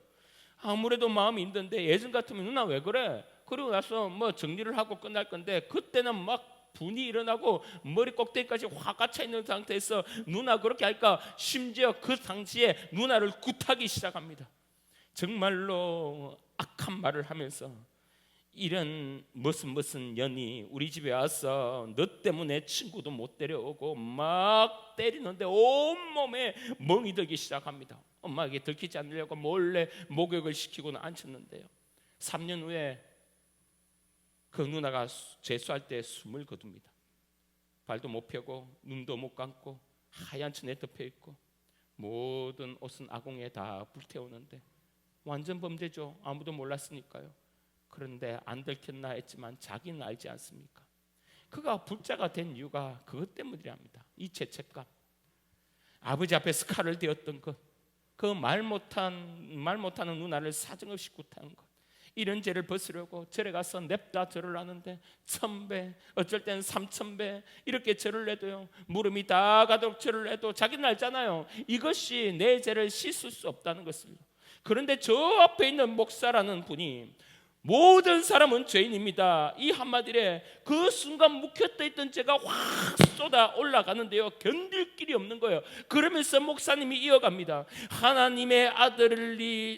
아무래도 마음이 힘든데 예전 같으면 누나 왜 그래? 그리고 나서 뭐 정리를 하고 끝날 건데 그때는 막 분이 일어나고 머리 꼭대기까지 화가 차 있는 상태에서 누나 그렇게 할까? 심지어 그 당시에 누나를 굿하기 시작합니다. 정말로 악한 말을 하면서 이런 무슨 년이 우리 집에 와서 너 때문에 친구도 못 데려오고 막 때리는데 온몸에 멍이 들기 시작합니다. 엄마에게 들키지 않으려고 몰래 목욕을 시키고는 앉혔는데요. 3년 후에 그 누나가 재수할 때 숨을 거둡니다. 발도 못 펴고 눈도 못 감고 하얀 천에 덮여 있고 모든 옷은 아궁이에 다 불태우는데 완전 범죄죠. 아무도 몰랐으니까요. 그런데 안 들켰나 했지만 자기는 알지 않습니까? 그가 불자가 된 이유가 그것 때문이랍니다. 이 죄책감, 아버지 앞에서 칼을 대었던 것, 그 말 못하는 누나를 사정없이 굿하는 것, 이런 죄를 벗으려고 절에 가서 냅다 절을 하는데 1000배, 어쩔 때는 3000배 이렇게 절을 해도요, 무릎이 다 가도록 절을 해도 자기는 알잖아요. 이것이 내 죄를 씻을 수 없다는 것을. 그런데 저 앞에 있는 목사라는 분이 모든 사람은 죄인입니다, 이 한마디에 그 순간 묵혔다 있던 죄가 확 쏟아 올라가는데요, 견딜 길이 없는 거예요. 그러면서 목사님이 이어갑니다. 하나님의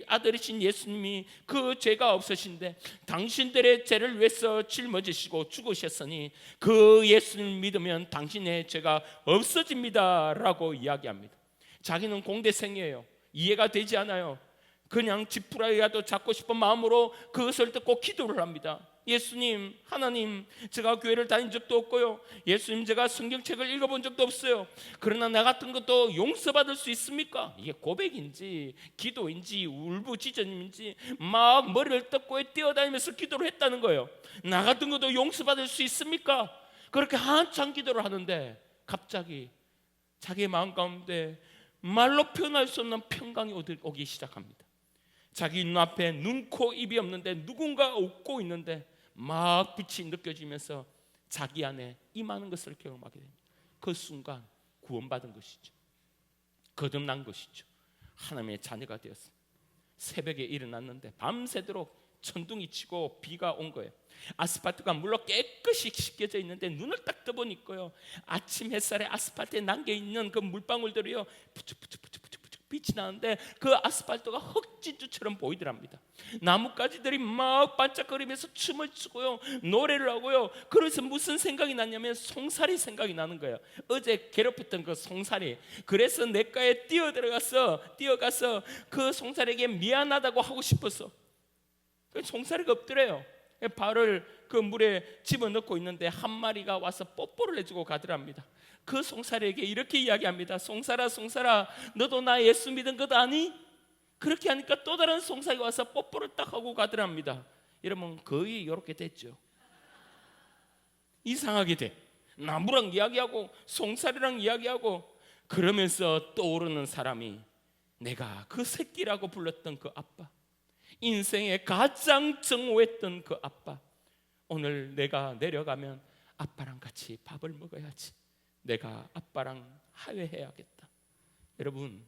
아들이신 예수님이 그 죄가 없으신데 당신들의 죄를 위해서 짊어지시고 죽으셨으니 그 예수님을 믿으면 당신의 죄가 없어집니다 라고 이야기합니다. 자기는 공대생이에요. 이해가 되지 않아요. 그냥 지푸라기라도 잡고 싶은 마음으로 그것을 듣고 기도를 합니다. 예수님, 하나님, 제가 교회를 다닌 적도 없고요, 예수님, 제가 성경책을 읽어본 적도 없어요. 그러나 나 같은 것도 용서받을 수 있습니까? 이게 고백인지 기도인지 울부짖음인지 막 머리를 뜯고 뛰어다니면서 기도를 했다는 거예요. 나 같은 것도 용서받을 수 있습니까? 그렇게 한참 기도를 하는데 갑자기 자기의 마음 가운데 말로 표현할 수 없는 평강이 오기 시작합니다. 자기 눈앞에 눈, 코, 입이 없는데 누군가 웃고 있는데 막 빛이 느껴지면서 자기 안에 임하는 것을 경험하게 됩니다. 그 순간 구원받은 것이죠. 거듭난 것이죠. 하나님의 자녀가 되었습니다. 새벽에 일어났는데 밤새도록 천둥이 치고 비가 온 거예요. 아스팔트가 물로 깨끗이 씻겨져 있는데 눈을 딱 떠보니까요, 아침 햇살에 아스팔트에 남겨있는 그 물방울들이요 부쩍부쩍 빛이 나는데 그 아스팔트가 흑진주처럼 보이더랍니다. 나뭇가지들이 막 반짝거리면서 춤을 추고요, 노래를 하고요. 그래서 무슨 생각이 났냐면 송사리 생각이 나는 거예요. 어제 괴롭혔던 그 송사리. 그래서 냇가에 뛰어가서 그 송사리에게 미안하다고 하고 싶어서. 송사리가 없더래요. 발을 그 물에 집어넣고 있는데 한 마리가 와서 뽀뽀를 해주고 가더랍니다. 그 송사리에게 이렇게 이야기합니다. 송사라, 너도 나 예수 믿은 것 아니? 그렇게 하니까 또 다른 송사리가 와서 뽀뽀를 딱 하고 가더랍니다. 여러분, 거의 이렇게 됐죠. 이상하게 돼. 나무랑 이야기하고 송사리랑 이야기하고 그러면서 떠오르는 사람이 내가 그 새끼라고 불렀던 그 아빠, 인생에 가장 증오했던 그 아빠. 오늘 내가 내려가면 아빠랑 같이 밥을 먹어야지. 내가 아빠랑 화해해야겠다. 여러분,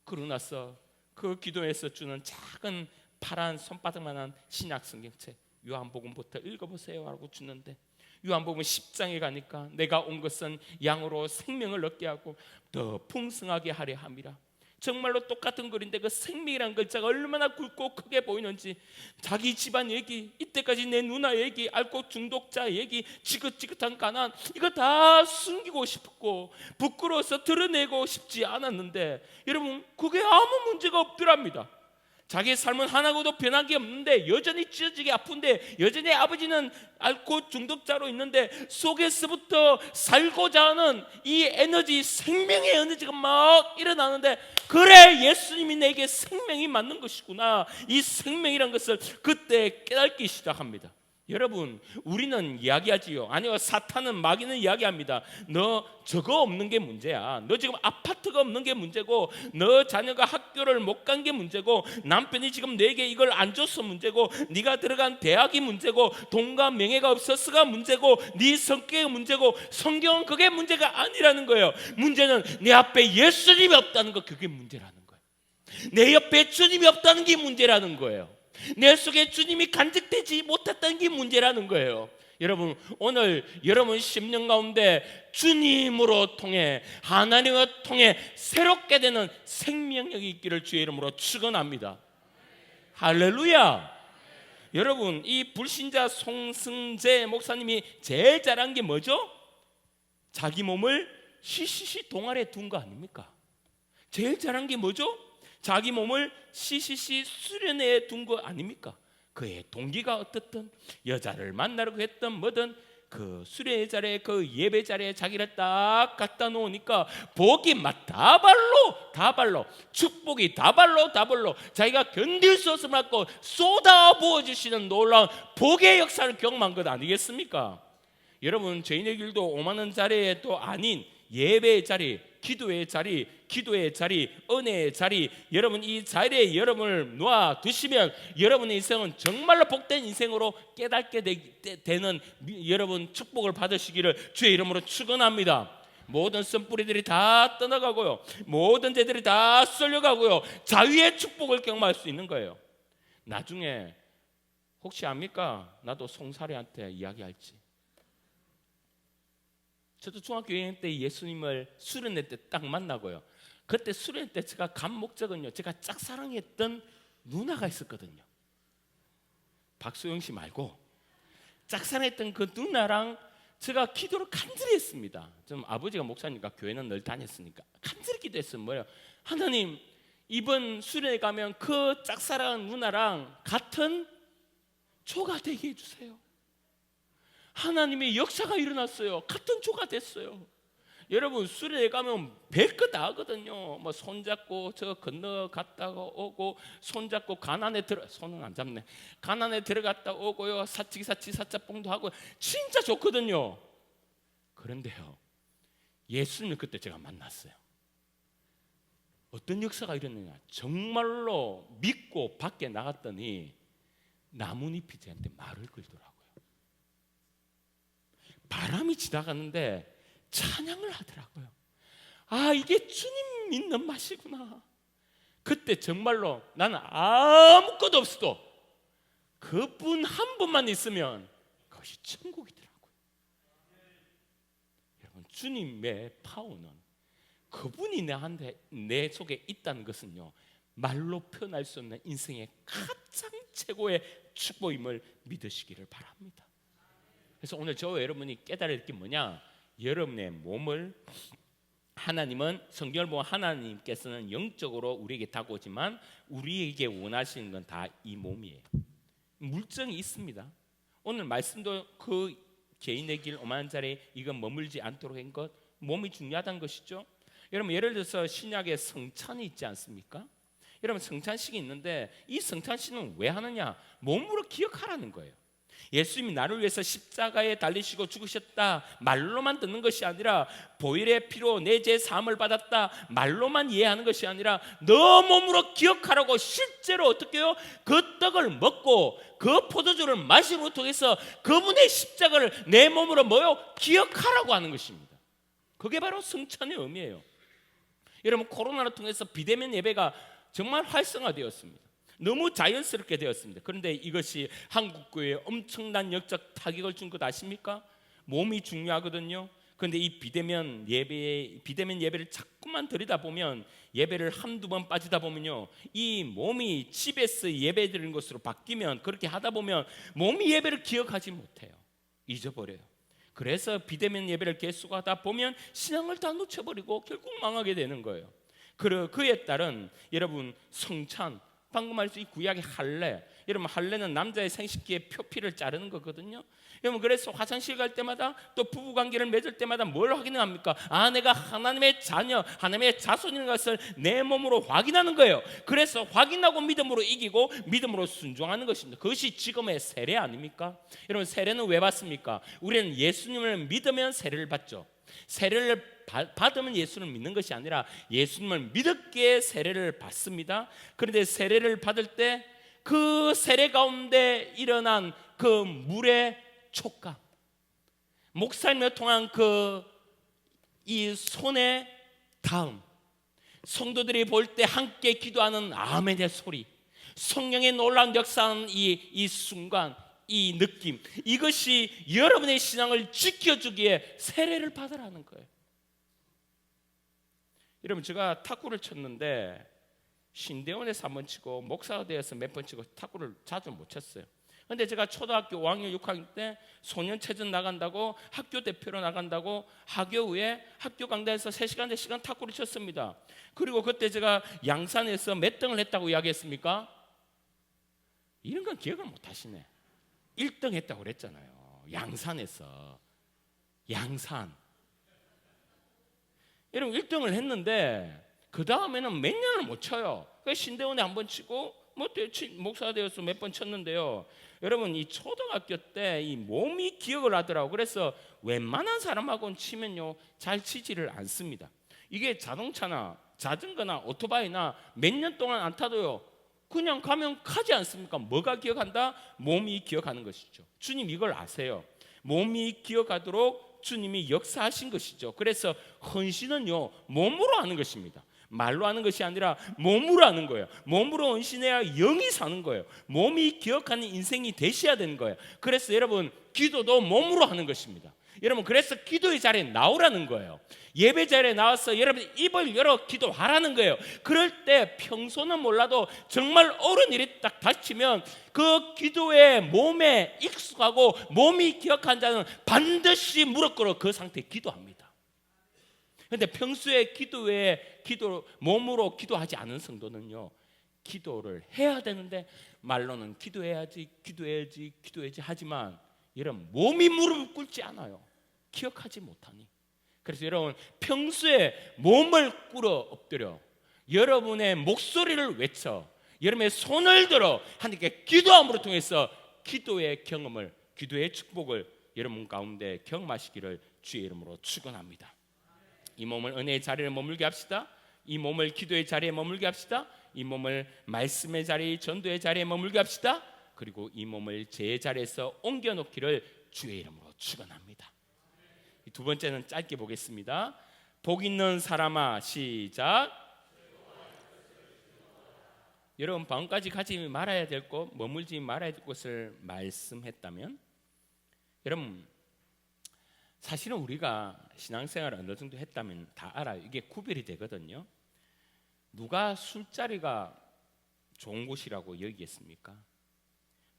그러고 나서 그 기도에서 주는 작은 파란 손바닥만한 신약 성경책 요한복음부터 읽어보세요 하고 주는데, 요한복음 10장에 가니까 내가 온 것은 양으로 생명을 얻게 하고 더 풍성하게 하려 함이라. 정말로 똑같은 글인데 그 생명이라는 글자가 얼마나 굵고 크게 보이는지, 자기 집안 얘기, 이때까지 내 누나 얘기, 알코올 중독자 얘기, 지긋지긋한 가난, 이거 다 숨기고 싶고 부끄러워서 드러내고 싶지 않았는데 여러분, 그게 아무 문제가 없더랍니다. 자기의 삶은 하나고도 변한 게 없는데 여전히 찢어지게 아픈데 여전히 아버지는 알코올 중독자로 있는데 속에서부터 살고자 하는 이 에너지, 생명의 에너지가 막 일어나는데, 그래, 예수님이 내게 생명이 맞는 것이구나, 이 생명이란 것을 그때 깨닫기 시작합니다. 여러분, 우리는 이야기하지요. 아니요, 사탄은, 마귀는 이야기합니다. 너 저거 없는 게 문제야. 너 지금 아파트가 없는 게 문제고, 너 자녀가 학교를 못 간 게 문제고, 남편이 지금 내게 이걸 안 줘서 문제고, 네가 들어간 대학이 문제고, 돈과 명예가 없어서가 문제고, 네 성격이 문제고, 성경은 그게 문제가 아니라는 거예요. 문제는 내 앞에 예수님이 없다는 거, 그게 문제라는 거예요. 내 옆에 주님이 없다는 게 문제라는 거예요. 내 속에 주님이 간직되지 못했다는 게 문제라는 거예요. 여러분, 오늘 여러분 심령 가운데 주님으로 통해, 하나님을 통해 새롭게 되는 생명력이 있기를 주의 이름으로 축원합니다. 할렐루야. 여러분, 이 불신자 송승재 목사님이 제일 잘한 게 뭐죠? 자기 몸을 CCC 동아리에 둔 거 아닙니까? 제일 잘한 게 뭐죠? 자기 몸을 CCC 수련회에 둔 거 아닙니까? 그의 동기가 어떻든, 여자를 만나려고 했던 뭐든, 그 수련회 자리에, 그 예배 자리에 자기를 딱 갖다 놓으니까 복이 막 다발로 축복이 다발로 자기가 견딜 수 없을 만큼 쏟아 부어주시는 놀라운 복의 역사를 경험한 것 아니겠습니까? 여러분, 저희네 길도 5만 원 자리에 또 아닌 예배의 자리, 기도의 자리, 은혜의 자리, 여러분 이 자리에 여러분을 놓아 두시면 여러분의 인생은 정말로 복된 인생으로 깨닫게 되는 여러분 축복을 받으시기를 주의 이름으로 축원합니다. 모든 쓴뿌리들이 다 떠나가고요, 모든 죄들이 다 썰려가고요, 자유의 축복을 경험할 수 있는 거예요. 나중에 혹시 압니까? 나도 송사리한테 이야기할지. 저도 중학교 2학년 때 예수님을 수련회 때 딱 만나고요, 그때 수련회 때 제가 간 목적은요, 제가 짝사랑했던 누나가 있었거든요. 박소영 씨 말고 짝사랑했던 그 누나랑 제가 기도를 간절히 했습니다. 좀 아버지가 목사니까 교회는 늘 다녔으니까 간절히 기도했어요. 뭐예요? 하나님, 이번 수련회 가면 그 짝사랑한 누나랑 같은 조가 되게 해주세요. 하나님의 역사가 일어났어요. 같은 조가 됐어요. 여러분, 수련회 가면 별거 다 하거든요. 뭐 손잡고 저 건너갔다가 오고, 손잡고 손은 안 잡네. 가난에 들어갔다 오고요, 사치기사치 사자뽕도 하고, 진짜 좋거든요. 그런데요, 예수님을 그때 제가 만났어요. 어떤 역사가 일어났느냐, 정말로 믿고 밖에 나갔더니 나뭇잎이 저한테 말을 걸더라고요. 바람이 지나가는데 찬양을 하더라고요. 아, 이게 주님 믿는 맛이구나. 그때 정말로 나는 아무것도 없어도 그분 한 분만 있으면 그것이 천국이더라고요. 여러분, 주님의 파워는, 그분이 내 속에 있다는 것은요, 말로 표현할 수 없는 인생의 가장 최고의 축복임을 믿으시기를 바랍니다. 그래서 오늘 저와 여러분이 깨달을 게 뭐냐, 여러분의 몸을, 하나님은, 성경을 보면 하나님께서는 영적으로 우리에게 다가오지만 우리에게 원하시는 건 다 이 몸이에요. 물정이 있습니다. 오늘 말씀도 그 개인의 길 5만 원짜리 이건 머물지 않도록 한 것, 몸이 중요하다는 것이죠. 여러분, 예를 들어서 신약에 성찬이 있지 않습니까? 여러분, 성찬식이 있는데 이 성찬식은 왜 하느냐, 몸으로 기억하라는 거예요. 예수님이 나를 위해서 십자가에 달리시고 죽으셨다 말로만 듣는 것이 아니라, 보혈의 피로 내 죄 사함을 받았다 말로만 이해하는 것이 아니라 너 몸으로 기억하라고, 실제로 어떻게 해요? 그 떡을 먹고 그 포도주를 마심으로 통해서 그분의 십자가를 내 몸으로 기억하라고 하는 것입니다. 그게 바로 성찬의 의미예요. 여러분, 코로나를 통해서 비대면 예배가 정말 활성화되었습니다. 너무 자연스럽게 되었습니다. 그런데 이것이 한국 교회에 엄청난 역적 타격을 준 것 아십니까? 몸이 중요하거든요. 그런데 이 비대면 예배를 자꾸만 드리다 보면, 예배를 한두 번 빠지다 보면요, 이 몸이 집에서 예배 드리는 것으로 바뀌면, 그렇게 하다 보면 몸이 예배를 기억하지 못해요. 잊어버려요. 그래서 비대면 예배를 계속하다 보면 신앙을 다 놓쳐버리고 결국 망하게 되는 거예요. 그에 따른 여러분 성찬, 방금 말씀 이 구약의 할례, 여러분 할례는 남자의 생식기의 표피를 자르는 거거든요. 여러분 그래서 화장실 갈 때마다 또 부부 관계를 맺을 때마다 뭘 확인합니까? 아, 내가 하나님의 자녀, 하나님의 자손인 것을 내 몸으로 확인하는 거예요. 그래서 확인하고 믿음으로 이기고 믿음으로 순종하는 것입니다. 그것이 지금의 세례 아닙니까? 여러분 세례는 왜 받습니까? 우리는 예수님을 믿으면 세례를 받죠. 세례를 받으면 예수를 믿는 것이 아니라 예수님을 믿었기에 세례를 받습니다. 그런데 세례를 받을 때 그 세례 가운데 일어난 그 물의 촉감, 목사님을 통한 그 이 손의 닿음, 성도들이 볼 때 함께 기도하는 아멘의 소리, 성령의 놀라운 역사하는 이 순간, 이 느낌, 이것이 여러분의 신앙을 지켜주기에 세례를 받으라는 거예요. 여러분 제가 탁구를 쳤는데 신대원에서 한 번 치고 목사가 되어서 몇 번 치고 탁구를 자주 못 쳤어요. 근데 제가 초등학교 5학년 6학년 때 소년체전 나간다고 학교 대표로 나간다고 하교후에 학교 강당에서 3시간 4시간 탁구를 쳤습니다. 그리고 그때 제가 양산에서 몇 등을 했다고 이야기했습니까? 이런 건 기억을 못 하시네. 1등 했다고 그랬잖아요. 양산에서. 양산. 여러분 1등을 했는데 그 다음에는 몇 년을 못 쳐요. 신대원에 한 번 치고 뭐 목사가 되어서 몇 번 쳤는데요. 여러분 이 초등학교 때 이 몸이 기억을 하더라고. 그래서 웬만한 사람하고는 치면요 잘 치지를 않습니다. 이게 자동차나 자전거나 오토바이나 몇 년 동안 안 타도요 그냥 가면 가지 않습니까? 뭐가 기억한다? 몸이 기억하는 것이죠. 주님 이걸 아세요. 몸이 기억하도록 주님이 역사하신 것이죠. 그래서 헌신은요 몸으로 하는 것입니다. 말로 하는 것이 아니라 몸으로 하는 거예요. 몸으로 헌신해야 영이 사는 거예요. 몸이 기억하는 인생이 되셔야 되는 거예요. 그래서 여러분 기도도 몸으로 하는 것입니다. 여러분 그래서 기도의 자리에 나오라는 거예요. 예배 자리에 나와서 여러분 입을 열어 기도하라는 거예요. 그럴 때 평소는 몰라도 정말 어려운 일이 딱 닥치면 그 기도에 몸에 익숙하고 몸이 기억한 자는 반드시 무릎 꿇어 그 상태에 기도합니다. 그런데 평소에 기도 몸으로 기도하지 않은 성도는요 기도를 해야 되는데 말로는 기도해야지 하지만 여러분 몸이 무릎을 꿇지 않아요. 기억하지 못하니. 그래서 여러분 평소에 몸을 꿇어 엎드려 여러분의 목소리를 외쳐 여러분의 손을 들어 하나님께 기도함으로 통해서 기도의 경험을, 기도의 축복을 여러분 가운데 경험하시기를 주의 이름으로 축원합니다. 이 몸을 은혜의 자리에 머물게 합시다. 이 몸을 기도의 자리에 머물게 합시다. 이 몸을 말씀의 자리, 전도의 자리에 머물게 합시다. 그리고 이 몸을 제 자리에서 옮겨놓기를 주의 이름으로 축원합니다. 두 번째는 짧게 보겠습니다. 복 있는 사람아, 시작. 여러분 방금까지 가지 말아야 될 곳, 머물지 말아야 될 곳을 말씀했다면 여러분 사실은 우리가 신앙생활을 어느 정도 했다면 다 알아요. 이게 구별이 되거든요. 누가 술자리가 좋은 곳이라고 여기겠습니까?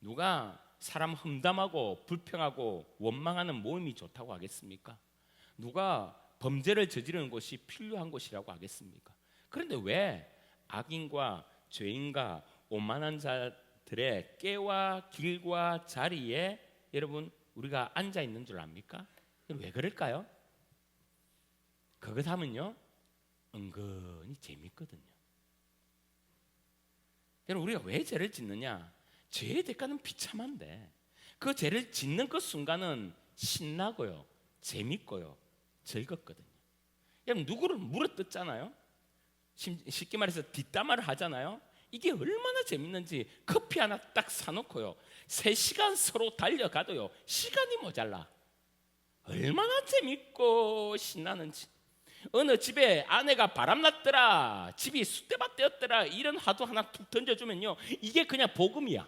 누가 사람 험담하고 불평하고 원망하는 모임이 좋다고 하겠습니까? 누가 범죄를 저지르는 곳이 필요한 곳이라고 하겠습니까? 그런데 왜 악인과 죄인과 오만한 자들의 꾀와 길과 자리에 여러분 우리가 앉아 있는 줄 압니까? 왜 그럴까요? 그것 하면요 은근히 재밌거든요. 여러분 우리가 왜 죄를 짓느냐? 죄의 대가는 비참한데 그 죄를 짓는 그 순간은 신나고요 재밌고요 즐겁거든요. 여러분 누구를 물어뜯잖아요. 쉽게 말해서 뒷담화를 하잖아요. 이게 얼마나 재밌는지 커피 하나 딱 사놓고요 3시간 서로 달려가도요 시간이 모자라. 얼마나 재밌고 신나는지. 어느 집에 아내가 바람났더라, 집이 쑥대밭 되었더라, 이런 화두 하나 툭 던져주면요 이게 그냥 복음이야.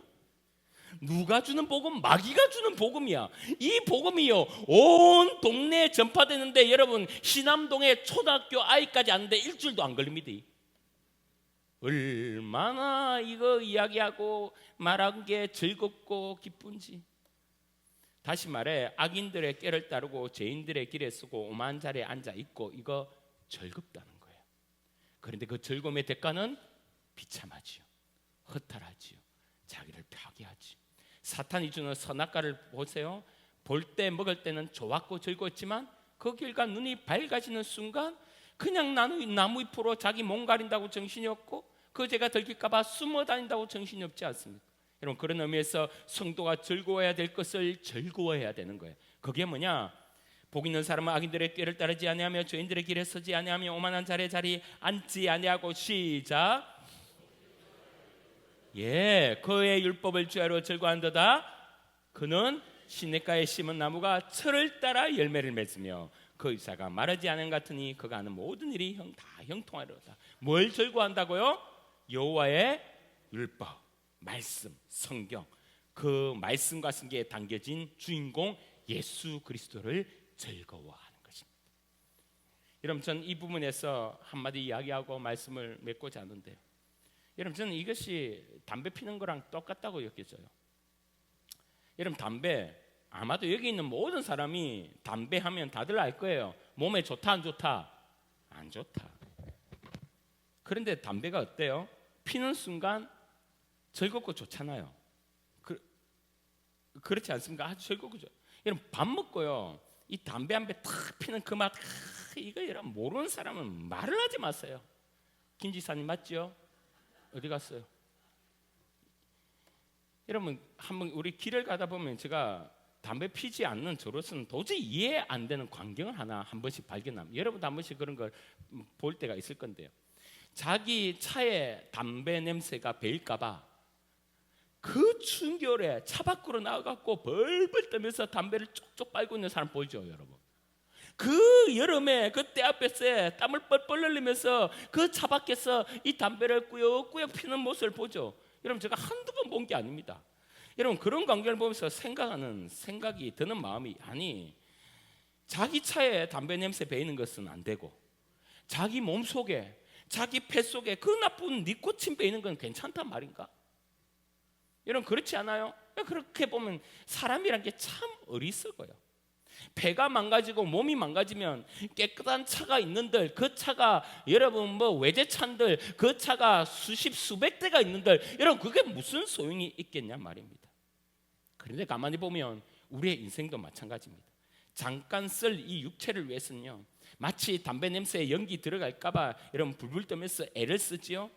누가 주는 복음? 마귀가 주는 복음이야. 이 복음이요 온 동네에 전파되는데 여러분 신암동에 초등학교 아이까지 아는데 일주일도 안 걸립니다. 얼마나 이거 이야기하고 말한 게 즐겁고 기쁜지. 다시 말해 악인들의 꾀를 따르고 죄인들의 길에 서고 오만 자리에 앉아 있고 이거 즐겁다는 거예요. 그런데 그 즐거움의 대가는 비참하지요. 허탈하지요. 자기를 파괴하지. 사탄이 주는 선악과를 보세요. 볼 때 먹을 때는 좋았고 즐거웠지만 그 결과 눈이 밝아지는 순간 그냥 나무 잎으로 자기 몸 가린다고 정신이 없고 거제가 들킬까 봐 숨어 다닌다고 정신이 없지 않습니까? 여러분, 그런 의미에서 성도가 즐거워해야 될 것을 즐거워해야 되는 거예요. 그게 뭐냐? 복 있는 사람은 악인들의 꾀를 따르지 아니하며 죄인들의 길에 서지 아니하며 오만한 자리에 앉지 아니하고 시작. 그의 율법을 주야로 즐거워한도다. 그는 시냇가에 심은 나무가 철을 따라 열매를 맺으며 그 잎사가 마르지 않은 같으니 그가 하는 모든 일이 다 형통하리로다. 뭘 즐거워한다고요? 여호와의 율법, 말씀, 성경, 그 말씀과 성경에 담겨진 주인공 예수 그리스도를 즐거워하는 것입니다. 여러분, 저는 이 부분에서 한마디 이야기하고 말씀을 맺고자 하는데요. 여러분, 저는 이것이 담배 피는 거랑 똑같다고 여겨져요. 여러분, 담배, 아마도 여기 있는 모든 사람이 담배 하면 다들 알 거예요. 몸에 좋다 안 좋다? 안 좋다. 그런데 담배가 어때요? 피는 순간 즐겁고 좋잖아요. 그렇지 않습니까? 아주 즐겁고 좋아요. 여러분, 밥 먹고요, 이 담배 한 배 탁 피는 그 맛, 이거 여러분 모르는 사람은 말을 하지 마세요. 김 지사님 맞죠? 어디 갔어요? 여러분, 한번 우리 길을 가다 보면 제가 담배 피지 않는 저로서는 도저히 이해 안 되는 광경을 하나 한 번씩 발견합니다. 여러분도 한 번씩 그런 걸 볼 때가 있을 건데요. 자기 차에 담배 냄새가 배일까 봐 그 추운 겨울에 차 밖으로 나가갖고 벌벌 떨면서 담배를 쪽쪽 빨고 있는 사람 보이죠, 여러분? 그 여름에 그 때 앞에서 땀을 뻘뻘 흘리면서 그 차 밖에서 이 담배를 꾸역꾸역 피는 모습을 보죠. 여러분, 제가 한두 번 본 게 아닙니다. 여러분, 그런 광경을 보면서 생각이 드는 마음이, 아니, 자기 차에 담배 냄새 배이는 것은 안 되고 자기 몸 속에, 자기 폐 속에 그 나쁜 니코틴 배이는 건 괜찮단 말인가? 여러분, 그렇지 않아요? 그렇게 보면 사람이란 게 참 어리석어요. 폐가 망가지고 몸이 망가지면 깨끗한 차가 있는들, 그 차가 여러분 뭐 외제차인들, 그 차가 수백 대가 있는들, 여러분 그게 무슨 소용이 있겠냐 말입니다. 그런데 가만히 보면 우리의 인생도 마찬가지입니다. 잠깐 쓸 이 육체를 위해서는요, 마치 담배 냄새에 연기 들어갈까 봐 여러분 불불 떠면서 애를 쓰지요.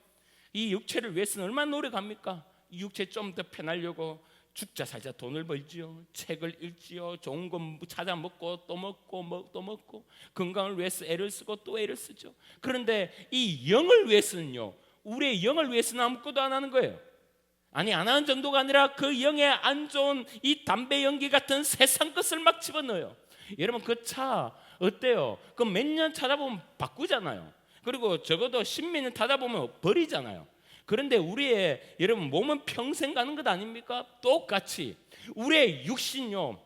이 육체를 위해서는 얼마나 노력합니까? 이 육체 좀 더 편하려고 죽자 살자 돈을 벌지요. 책을 읽지요. 좋은 거 찾아 먹고 또 먹고 또 먹고, 건강을 위해서 애를 쓰고 또 애를 쓰죠. 그런데 이 영을 위해서는요, 우리의 영을 위해서는 아무것도 안 하는 거예요. 아니, 안 하는 정도가 아니라 그 영에 안 좋은 이 담배 연기 같은 세상 것을 막 집어넣어요. 여러분, 그 차 어때요? 그 몇 년 타다 보면 바꾸잖아요. 그리고 적어도 10몇 년 타다 보면 버리잖아요. 그런데 우리의 여러분 몸은 평생 가는 것 아닙니까? 똑같이 우리의 육신요,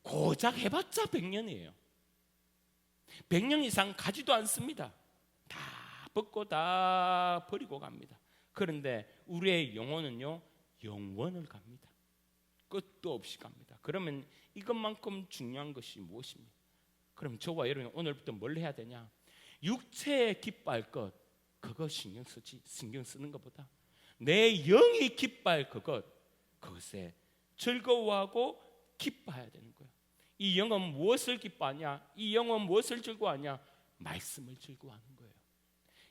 고작 해봤자 100년이에요. 100년 이상 가지도 않습니다. 다 벗고 다 버리고 갑니다. 그런데 우리의 영혼은요, 영원을 갑니다. 끝도 없이 갑니다. 그러면 이것만큼 중요한 것이 무엇입니까? 그럼 저와 여러분 오늘부터 뭘 해야 되냐? 육체에 기뻐할 것, 그거 신경 쓰는 것보다 내 영이 기뻐할 그것에 즐거워하고 기뻐해야 되는 거예요. 이 영은 무엇을 기뻐하냐? 이 영은 무엇을 즐거워하냐? 말씀을 즐거워하는 거예요.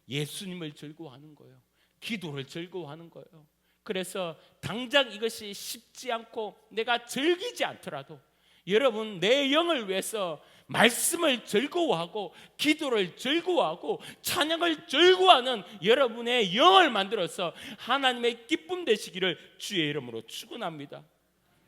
예수님을 즐거워하는 거예요. 기도를 즐거워하는 거예요. 그래서 당장 이것이 쉽지 않고 내가 즐기지 않더라도 여러분, 내 영을 위해서 말씀을 즐거워하고 기도를 즐거워하고 찬양을 즐거워하는 여러분의 영을 만들어서 하나님의 기쁨 되시기를 주의 이름으로 축원합니다.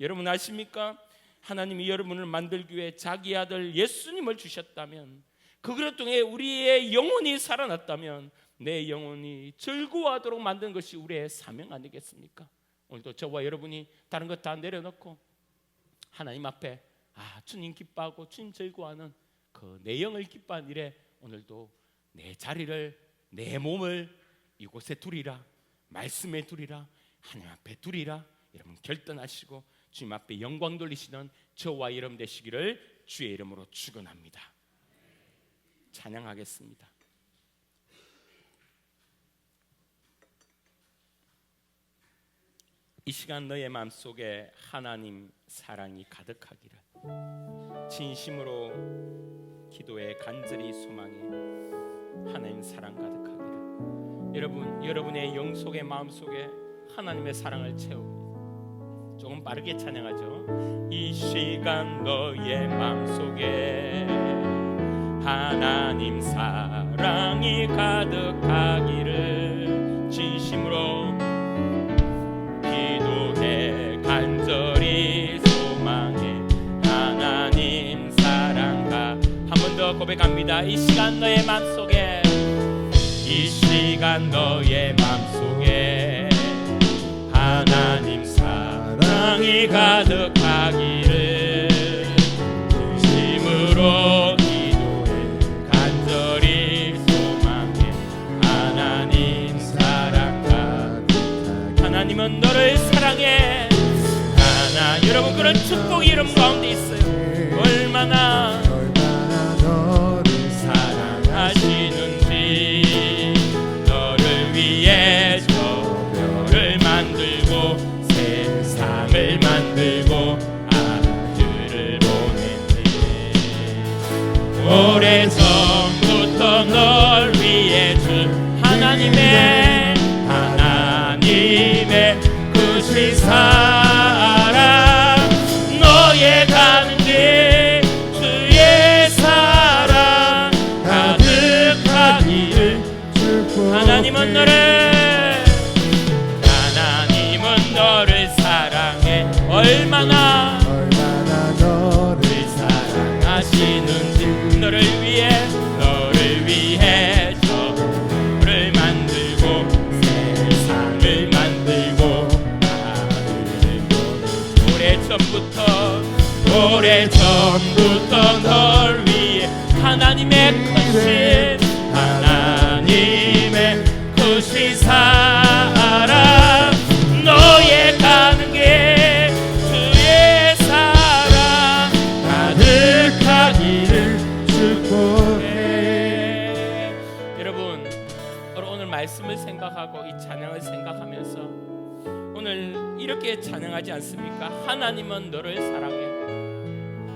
여러분 아십니까? 하나님이 여러분을 만들기 위해 자기 아들 예수님을 주셨다면, 그것 통해 우리의 영혼이 살아났다면 내 영혼이 즐거워하도록 만든 것이 우리의 사명 아니겠습니까? 오늘도 저와 여러분이 다른 것 다 내려놓고 하나님 앞에 주님 기뻐하고 주님 즐거워하는 그 내 영을 기뻐하는 일에 오늘도 내 자리를, 내 몸을 이곳에 두리라, 말씀에 두리라, 하나님 앞에 두리라, 여러분 결단하시고 주님 앞에 영광 돌리시는 저와 여러분 되시기를 주의 이름으로 축원합니다. 찬양하겠습니다. 이 시간 너의 마음속에 하나님 사랑이 가득하기를, 진심으로 기도에 간절히 소망해 하나님 사랑 가득하기를. 여러분, 여러분의 영속의 마음속에 하나님의 사랑을 채웁니다. 조금 빠르게 찬양하죠. 이 시간 너의 마음속에 하나님 사랑이 가득하기를, 진심으로 기도해 간절히 소망해 하나님 사랑가. 한 번 더 고백합니다. 이 시간 너의 맘속에, 이 시간 너의 맘속에 하나님 사랑이 가득하기를, 진심으로 기도해 간절히 소망해 하나님 사랑가. 하나님은 너를 사랑해. 여러분, 그런 축복이 여러분 가운데 있어요. 얼마나 너를 사랑하시는지, 너를 위해 저 별을 만들고 세상을 만들고 아들을 보냈네. 오래전부터 널 위해 준 하나님의 크신 사랑, 너의 가는 길 주의 사랑 가득하기를. 하나님은 너를 사랑해. 얼마나 너를 사랑하시는지, 너를 위해 저를 만들고 세상을 만들고 오래전부터 널 위해 하나님의 크신 사랑, 너의 가는 길 주의 사랑 가득하기를 축복해. 여러분, 오늘 말씀을 생각하고 이 찬양을 생각하면서 오늘 이렇게 찬양하지 않습니까? 하나님은 너를 사랑해.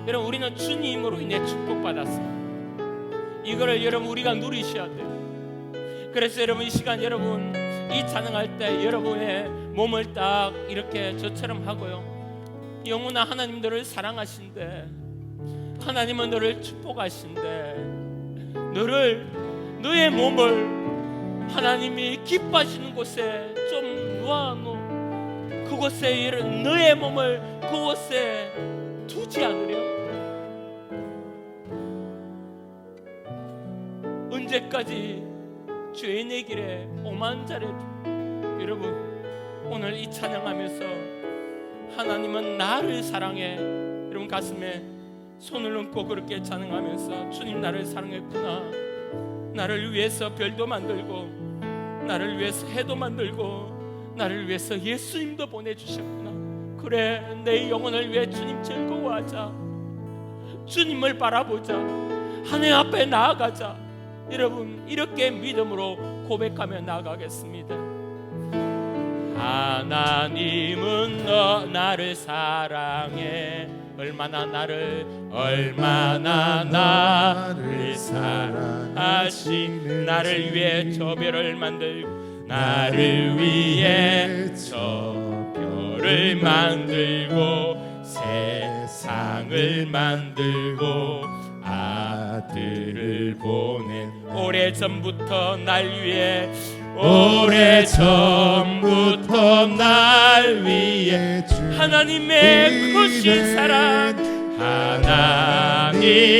여러분, 우리는 주님으로 인해 축복받았어요. 이거를 여러분 우리가 누리셔야 돼요. 그래서 여러분, 이 시간 여러분 이 찬양할 때 여러분의 몸을 딱 이렇게 저처럼 하고요, 영원한 하나님 너를 사랑하신대, 하나님은 너를 축복하신대, 너의 몸을 하나님이 기뻐하시는 곳에 좀 놓아놓. 그곳에 너의 몸을 그곳에 두지 않으려. 언제까지 죄인의 길에 오만자래도. 여러분, 오늘 이 찬양하면서 하나님은 나를 사랑해. 여러분, 가슴에 손을 얹고 그렇게 찬양하면서, 주님 나를 사랑했구나. 나를 위해서 별도 만들고, 나를 위해서 해도 만들고, 나를 위해서 예수님도 보내주셨구나. 그래, 내 영혼을 위해 주님 즐거워하자. 주님을 바라보자. 하나님 앞에 나아가자. 여러분, 이렇게 믿음으로 고백하며 나아가겠습니다. 하나님은 나를 사랑해. 얼마나 나를 사랑하시. 나를 위해 저 별을 만들고, 나를 위해 저 별을 만들고 세상을 만들고 아들을 보낸. 오래전부터 날 위해 하나님의 크신 사랑, 하나님의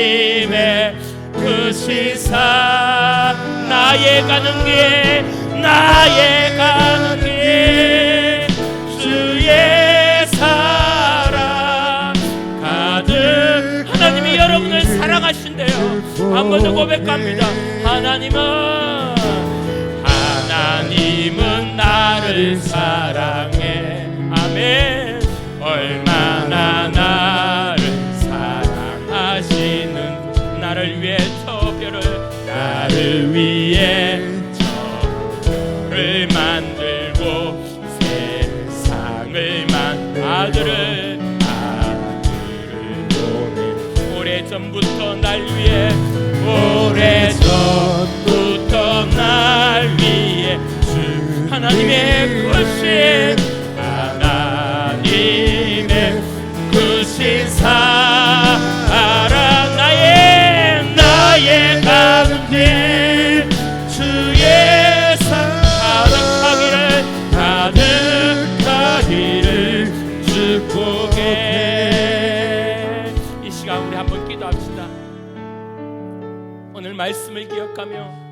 크신 사랑, 나의 가는 길 주의 사랑 가득. 하나님이 여러분을 사랑하신대요. 한 번 더 고백합니다. 하나님은 나를 사랑해. 아멘. 얼마나 나를 사랑하시는, 나를 위해 저 별을, 나를 위해 저 별을 만들고 세상을 오래전부터 날 위해 오래전부터 날 위해 주 하나님의 크신 하나님의 크신 사랑 나의 가는 길 주의 사 가득하기를 축복해. 이 시간 우리 한번 기도합시다. 오늘 말씀을 기억하며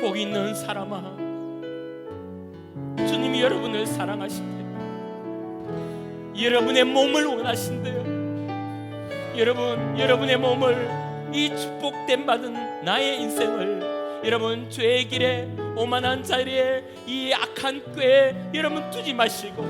복 있는 사람아, 주님이 여러분을 사랑하신대요. 여러분의 몸을 원하신대요. 여러분의 몸을, 이 축복된 받은 나의 인생을 여러분 죄의 길에 오만한 자리에 이 악한 꾀에 여러분 두지 마시고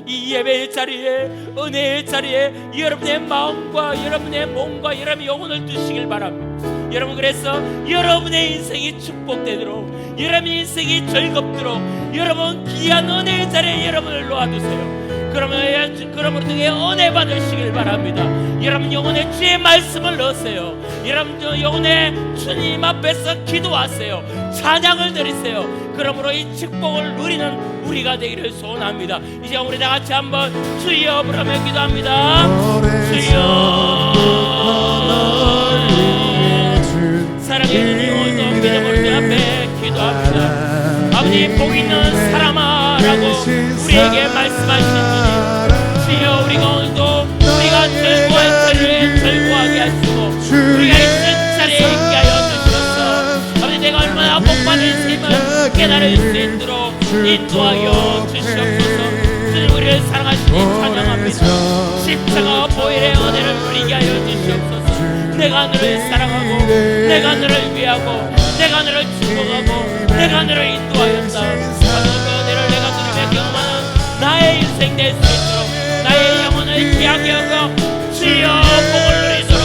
이 예배의 자리에 은혜의 자리에 여러분의 마음과 여러분의 몸과 여러분의 영혼을 두시길 바랍니다. 여러분, 그래서 여러분의 인생이 축복되도록 여러분의 인생이 즐겁도록 여러분 귀한 은혜의 자리에 여러분을 놓아두세요. 그러므로 등에 은혜 받으시길 바랍니다. 여러분 영혼의 주의 말씀을 넣으세요. 여러분 영혼의 주님 앞에서 기도하세요. 찬양을 드리세요. 그러므로 이 축복을 누리는 우리가 되기를 소원합니다. 이제 우리 다 같이 한번 주여 부르며 기도합니다. 주여, 사랑해 주님, 오늘도 믿음으로 주 앞에 기도합니다. 아버지, 복 있는 사람아 라고 우리에게 말씀하신 주님, 주여, 우리가 오늘도 우리가 즐거운 자리에 즐거워하게 하시고 우리가 있는 자리에 있게 하여 주시옵소서. 아버지, 내가 얼마나 복받은 인생을 깨달을 수 있도록 인도하여 주시옵소서. 주님, 우리를 사랑하시니 찬양합니다. 십자가 보혈의 은혜를 누리게 하여 주시옵소서. 내가 너를 사랑하고 내가 너를 위하고 내가 너를 축복하고 내가 너를 인도하였다. 그 은혜를 내가 누리며 경험하는 나의 인생 될 수 있도록 나의 영혼을 귀하게 하고 주여 복을 누리도록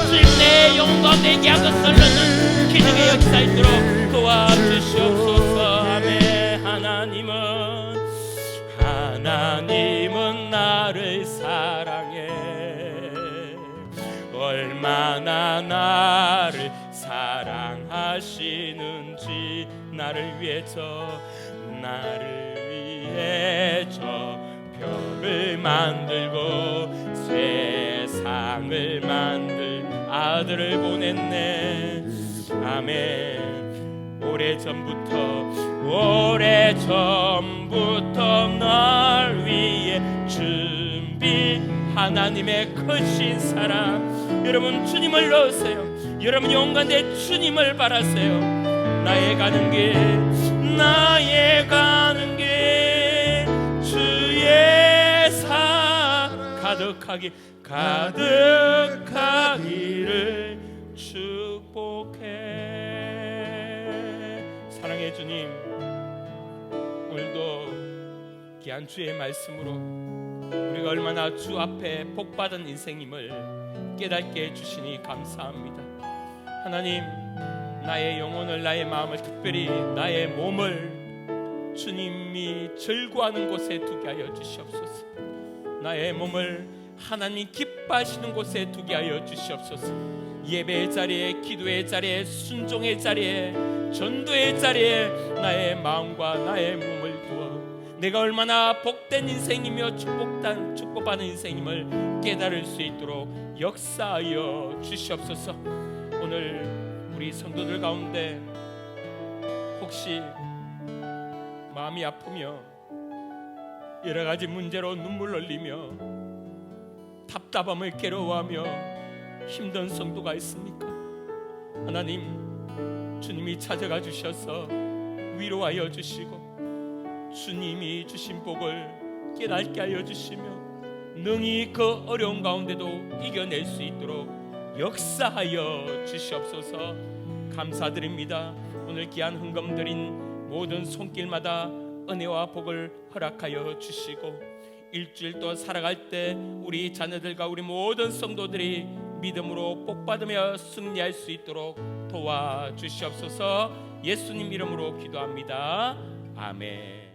주님 내 영혼 가운데 약을 썰는 기능의 역사 있도록 도와주시옵소서. 아멘. 하나님은 나를 사랑해. 얼마나 나를 사랑하시는지 나를 위해 저 별을 만들고 세상을 만들 아들을 보냈네. 아멘. 오래전부터 날 위해 준비 하나님의 크신 사랑. 여러분 주님을 넣으세요. 여러분 용감대 주님을 바라세요. 나의 가는 길 주의 사랑 가득하기를 축복해. 사랑해 주님, 오늘도 귀한 주의 말씀으로 우리가 얼마나 주 앞에 복받은 인생임을 깨닫게 해주시니 감사합니다. 하나님, 나의 영혼을, 나의 마음을, 특별히 나의 몸을 주님이 즐거워하는 곳에 두게 하여 주시옵소서. 나의 몸을 하나님 기뻐하시는 곳에 두게 하여 주시옵소서. 예배의 자리에, 기도의 자리에, 순종의 자리에, 전도의 자리에 나의 마음과 나의 몸을 두어 내가 얼마나 복된 인생이며 축복받은 인생임을 깨달을 수 있도록 역사하여 주시옵소서. 오늘 우리 성도들 가운데 혹시 마음이 아프며 여러 가지 문제로 눈물 흘리며 답답함을 괴로워하며 힘든 성도가 있습니까? 하나님, 주님이 찾아가 주셔서 위로하여 주시고 주님이 주신 복을 깨닫게 하여 주시며 능히 그 어려운 가운데도 이겨낼 수 있도록 역사하여 주시옵소서. 감사드립니다. 오늘 귀한 헌금 드린 모든 손길마다 은혜와 복을 허락하여 주시고 일주일 또 살아갈 때 우리 자녀들과 우리 모든 성도들이 믿음으로 복받으며 승리할 수 있도록 도와주시옵소서. 예수님 이름으로 기도합니다. 아멘.